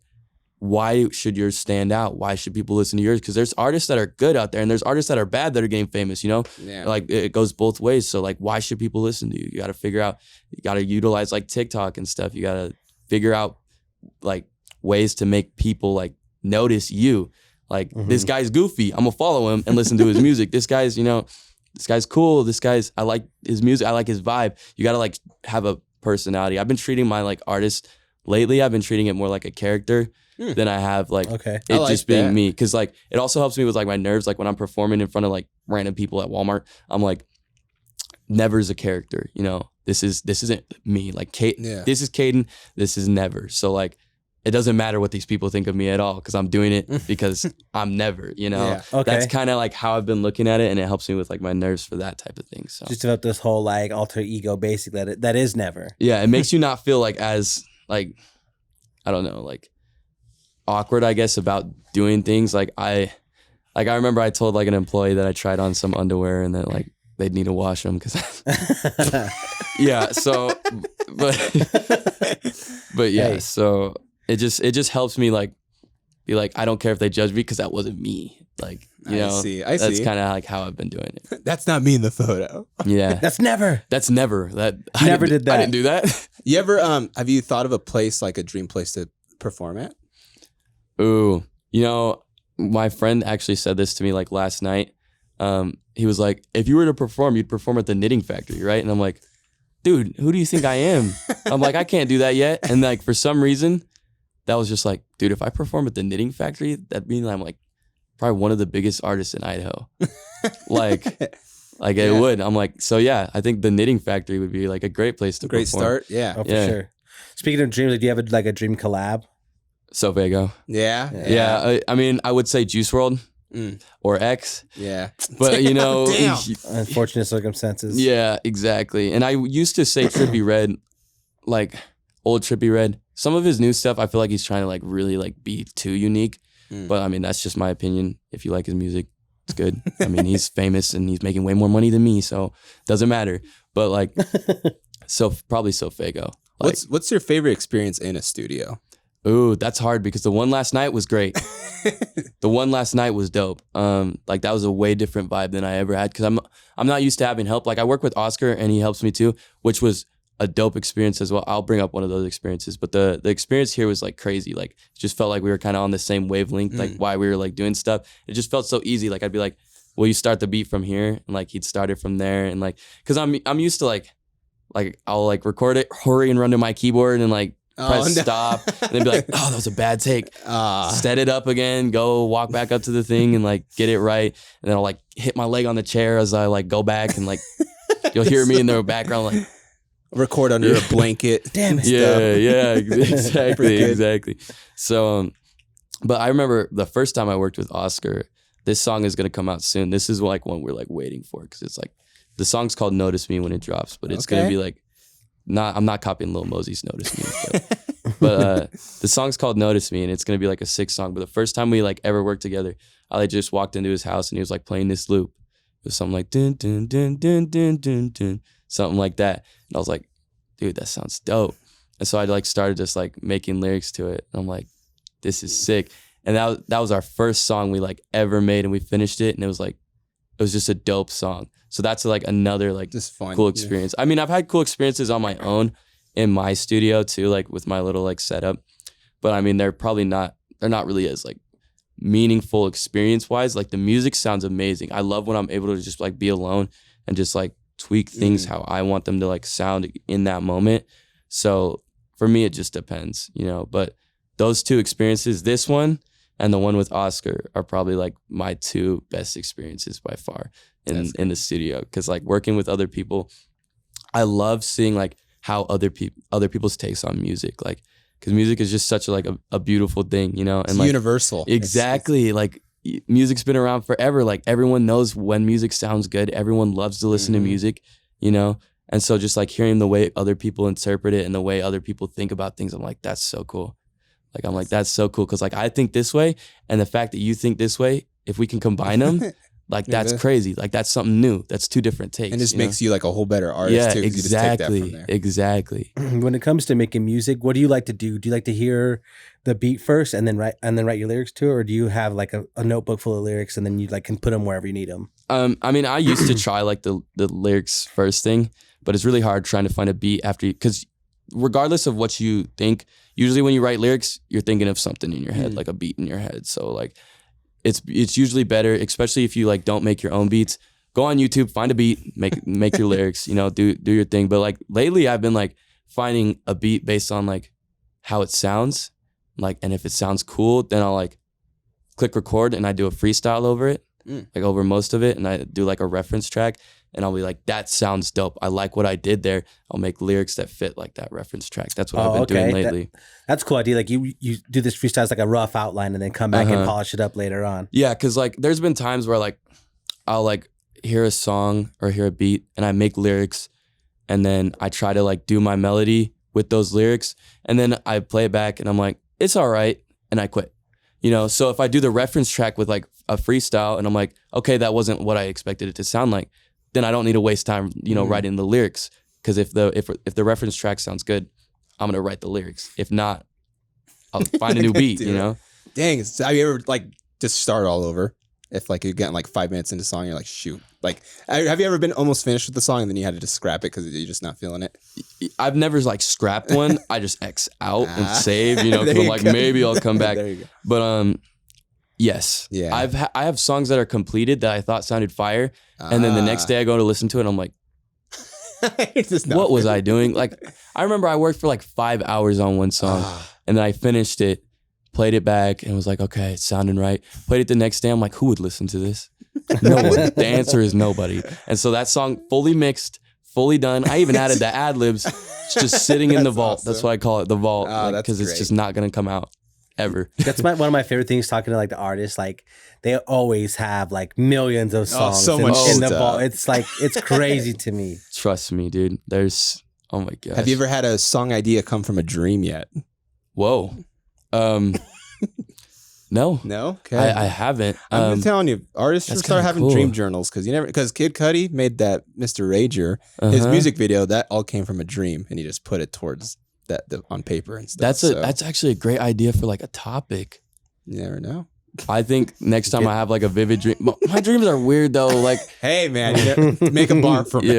why should yours stand out? Why should people listen to yours? Because there's artists that are good out there, and there's artists that are bad that are getting famous. You know, like it goes both ways. So like, why should people listen to you? You got to figure out. You got to utilize like TikTok and stuff. You got to figure out like ways to make people like notice you. Like this guy's goofy. I'm gonna follow him and listen to his music. This guy's this guy's cool. I like his music. I like his vibe. You got to like have a personality. I've been treating my like artist lately. I've been treating it more like a character than I have like it just being me. Cause like, it also helps me with like my nerves. Like when I'm performing in front of like random people at Walmart, I'm like, Never's a character, this isn't me. Like this is Caden. This is Never. So like, it doesn't matter what these people think of me at all because I'm doing it because I'm Never, That's kind of like how I've been looking at it, and it helps me with like my nerves for that type of thing. So just about this whole like alter ego basic that is Never. Yeah, it makes you not feel like as like, I don't know, like awkward, I guess, about doing things. Like I remember I told like an employee that I tried on some underwear and that like they'd need to wash them because yeah. So but yeah, so. It just helps me like be like, I don't care if they judge me because that wasn't me. Like, you know, I see. That's kind of like how I've been doing it. That's not me in the photo. Yeah. That's never. That I never did that. I didn't do that. You ever, have you thought of a place, like a dream place to perform at? Ooh, you know, my friend actually said this to me like last night. He was like, if you were to perform, you'd perform at the Knitting Factory, right? And I'm like, dude, who do you think I am? I'm like, I can't do that yet. And like, for some reason, that was just like, dude, if I perform at the Knitting Factory, that means I'm like probably one of the biggest artists in Idaho. like it would. I'm like, so yeah, I think the Knitting Factory would be like a great place to perform. Great start. Yeah. Oh, for sure. Speaking of dreams, like, do you have a dream collab? Sofago. Yeah. I mean, I would say Juice WRLD or X. Yeah. But, you know. Unfortunate circumstances. Yeah, exactly. And I used to say Trippie Redd, like old Trippie Redd. Some of his new stuff, I feel like he's trying to like really like be too unique. But I mean, that's just my opinion. If you like his music, it's good. I mean, he's famous and he's making way more money than me, so it doesn't matter. But like, so probably Sofago. Like, what's your favorite experience in a studio? Ooh, that's hard because the one last night was great. The one last night was dope. Like that was a way different vibe than I ever had because I'm not used to having help. Like I work with Oscar and he helps me too, which was a dope experience as well. I'll bring up one of those experiences, but the experience here was like crazy. Like it just felt like we were kind of on the same wavelength, like why we were like doing stuff. It just felt so easy. Like I'd be like, well, you start the beat from here, and like he'd start it from there, and like because I'm used to like I'll like record it, hurry and run to my keyboard and like press stop, and then be like, oh, that was a bad take. Set it up again, go walk back up to the thing and like get it right, and then I'll like hit my leg on the chair as I like go back and like you'll hear me in the background like. Record under a blanket. Damn it. Yeah, exactly. So, but I remember the first time I worked with Oscar, this song is going to come out soon. This is like one we're like waiting for because it's like, the song's called Notice Me when it drops, but it's going to be like, I'm not copying Lil Mosey's Notice Me, but the song's called Notice Me and it's going to be like a 6 song. But the first time we like ever worked together, I like just walked into his house and he was like playing this loop. It was something like dun dun dun dun dun dun dun. Something like that. And I was like, dude, that sounds dope. And so I like started just like making lyrics to it. And I'm like, this is sick. And that was our first song we like ever made and we finished it. And it was just a dope song. So that's like another like just fun, cool experience. Yeah. I mean, I've had cool experiences on my own in my studio too, like with my little like setup. But I mean, they're not really as like meaningful experience wise. Like the music sounds amazing. I love when I'm able to just like be alone and just like tweak things how I want them to like sound in that moment. So for me, it just depends, you know, but those 2 experiences, this one and the one with Oscar are probably like my 2 best experiences by far in the studio. Cause like working with other people, I love seeing like how other people's takes on music, like, cause music is just such a beautiful thing, you know, and it's like universal. Exactly. Like, music's been around forever. Like everyone knows when music sounds good. Everyone loves to listen to music, you know? And so just like hearing the way other people interpret it and the way other people think about things, I'm like, that's so cool. Like, I'm like, that's so cool. Cause like I think this way and the fact that you think this way, if we can combine them, like that's crazy. Like that's something new. That's 2 different takes. And this makes you like a whole better artist too. Exactly. You just take that from there. Exactly. When it comes to making music, what do you like to do? Do you like to hear the beat first and then write your lyrics to it? Or do you have like a notebook full of lyrics and then you like can put them wherever you need them? I mean, I used to try like the lyrics first thing, but it's really hard trying to find a beat after because regardless of what you think, usually when you write lyrics, you're thinking of something in your head, like a beat in your head. So like it's usually better, especially if you like don't make your own beats. Go on YouTube, find a beat, make your lyrics, you know, do your thing. But like lately I've been like finding a beat based on like how it sounds, like, and if it sounds cool, then I'll like click record and I do a freestyle over it, like over most of it. And I do like a reference track and I'll be like, that sounds dope. I like what I did there. I'll make lyrics that fit like that reference track. That's what I've been doing lately. That's a cool idea. Like you do this freestyle as like a rough outline and then come back and polish it up later on. Yeah, because like there's been times where like I'll like hear a song or hear a beat and I make lyrics and then I try to like do my melody with those lyrics and then I play it back and I'm like, it's all right, and I quit. You know, so if I do the reference track with like a freestyle and I'm like, okay, that wasn't what I expected it to sound like, then I don't need to waste time, you know, writing the lyrics. Because if the reference track sounds good, I'm gonna write the lyrics. If not, I'll find a new beat, you know? Dang. Have you ever like just start all over? If like you're getting like 5 minutes into the song, you're like, shoot. Like, have you ever been almost finished with the song and then you had to just scrap it because you're just not feeling it? I've never like scrapped one. I just X out and save, you know, because I'm like, maybe I'll come back. There you go. But yes. Yeah. I have songs that are completed that I thought sounded fire. And then the next day I go to listen to it and I'm like, what was I doing? Like, I remember I worked for like 5 hours on one song and then I finished it, played it back and was like, okay, it's sounding right. Played it the next day. I'm like, who would listen to this? No one. The answer is nobody. And so that song fully mixed, fully done. I even added the ad libs. It's just sitting in the vault. Awesome. That's why I call it the vault. Because it's just not going to come out ever. That's one of my favorite things talking to like the artists. Like they always have like millions of songs in the vault. It's like, it's crazy to me. Trust me, dude. There's, oh my gosh. Have you ever had a song idea come from a dream yet? Whoa. No. Okay. I haven't. I'm telling you, artists should start having dream journals because Kid Cudi made that Mr. Rager, his music video, that all came from a dream and he just put it towards that on paper and stuff. That's actually a great idea for like a topic. You never know. I think next time I have like a vivid dream. My dreams are weird though. Like, hey man, make a bar for me.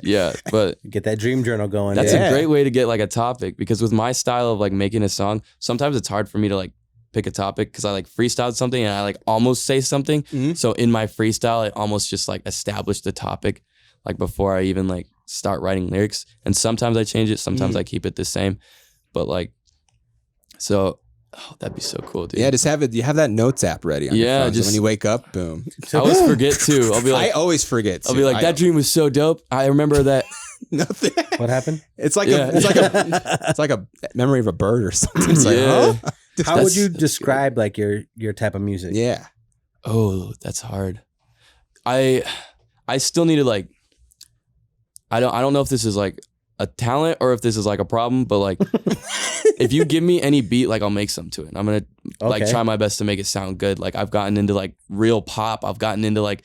Yeah. But get that dream journal going. That's a great way to get like a topic because with my style of like making a song, sometimes it's hard for me to like pick a topic because I like freestyled something and I like almost say something. Mm-hmm. So in my freestyle, I almost just like established the topic like before I even like start writing lyrics. And sometimes I change it. Sometimes I keep it the same. But like, so. Oh, that'd be so cool, dude. Yeah, just have it. You have that notes app ready on your phone. So when you wake up, boom. I always forget too. I'll be like, I always forget. I'll be like, that dream was so dope. I remember that. Nothing. What happened? It's like it's like a memory of a bird or something. It's like, How would you describe like your type of music? Yeah. Oh, that's hard. I still need to like. I don't know if this is like a talent or if this is like a problem, but like if you give me any beat, like I'll make some to it. I'm gonna like try my best to make it sound good. Like I've gotten into like real pop. I've gotten into like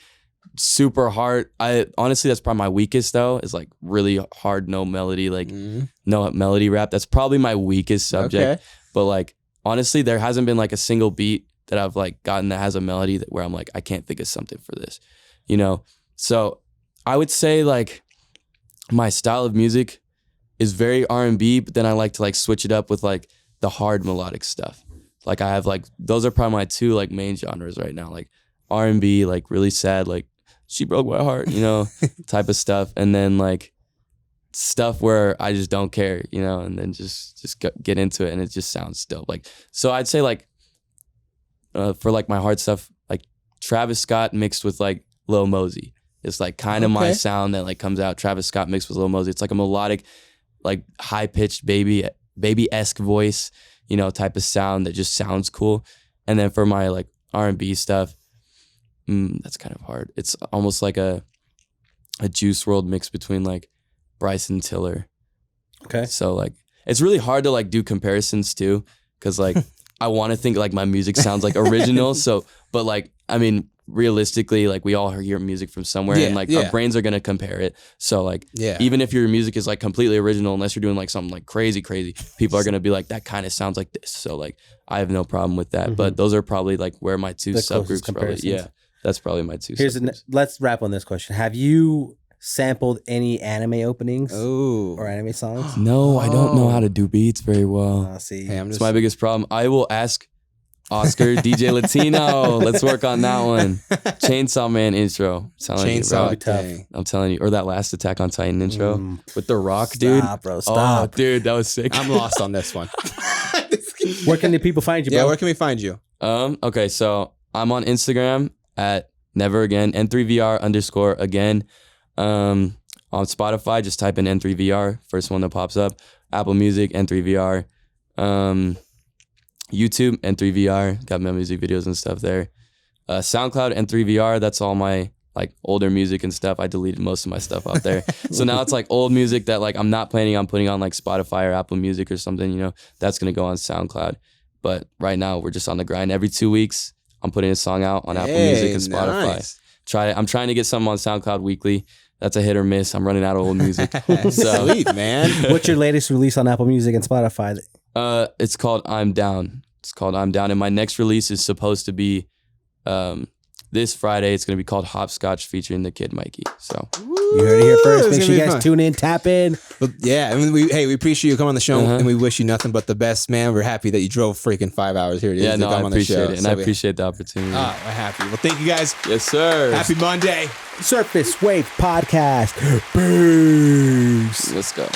super hard. I honestly, that's probably my weakest though, is like really hard, no melody, like no melody rap. That's probably my weakest subject. Okay. But like honestly, there hasn't been like a single beat that I've like gotten that has a melody that where I'm like, I can't think of something for this, you know? So I would say like my style of music is very R&B, but then I like to like switch it up with like the hard melodic stuff. Like I have like, those are probably my two like main genres right now, like R&B, like really sad, like she broke my heart, you know, type of stuff. And then like stuff where I just don't care, you know, and then just get into it and it just sounds dope. Like, so I'd say like for like my hard stuff, like Travis Scott mixed with like Lil Mosey. It's like kind of my sound that like comes out. Travis Scott mixed with Lil Mosey. It's like a melodic, like high-pitched baby-esque voice, you know, type of sound that just sounds cool. And then for my like R&B stuff, that's kind of hard. It's almost like a Juice WRLD mix between like Bryson Tiller. Okay. So like it's really hard to like do comparisons too, because like I want to think like my music sounds like original. So, but like I mean, realistically, like we all hear music from somewhere and like our brains are going to compare it. So like even if your music is like completely original, unless you're doing like something like crazy, people are going to be like, that kind of sounds like this. So like I have no problem with that. But those are probably like where my two subgroups probably, that's probably my two subgroups. Let's wrap on this question. Have you sampled any anime openings or anime songs? No, I don't know how to do beats very well. See, it's my biggest problem. I will ask Oscar, DJ Latino. Let's work on that one. Chainsaw Man intro. I'm telling you. Or that last Attack on Titan intro with The Rock, dude. Stop, bro. Stop. Oh, dude, that was sick. I'm lost on this one. Where can the people find you, bro? Yeah, where can we find you? Okay, so I'm on Instagram at never again, N3VR_again. On Spotify, just type in N3VR, first one that pops up. Apple Music, N3VR. YouTube, N3VR, got my music videos and stuff there. SoundCloud, N3VR, that's all my like older music and stuff. I deleted most of my stuff out there. So now it's like old music that like I'm not planning on putting on like Spotify or Apple Music or something, you know, that's going to go on SoundCloud. But right now we're just on the grind. Every 2 weeks, I'm putting a song out on Apple Music and Spotify. Nice. I'm trying to get something on SoundCloud weekly. That's a hit or miss. I'm running out of old music. Sweet, man. What's your latest release on Apple Music and Spotify? It's called I'm Down. It's called I'm Down. And my next release is supposed to be this Friday. It's going to be called Hopscotch featuring the kid Mikey. So you heard it here first. Make sure you guys tune in, tap in. But yeah, I mean, we appreciate you coming on the show, and we wish you nothing but the best, man. We're happy that you drove freaking 5 hours here to come on the show. I appreciate the opportunity. We're happy. Well, thank you guys. Yes, sir. Happy Monday. Surface Wave Podcast. Peace. Let's go.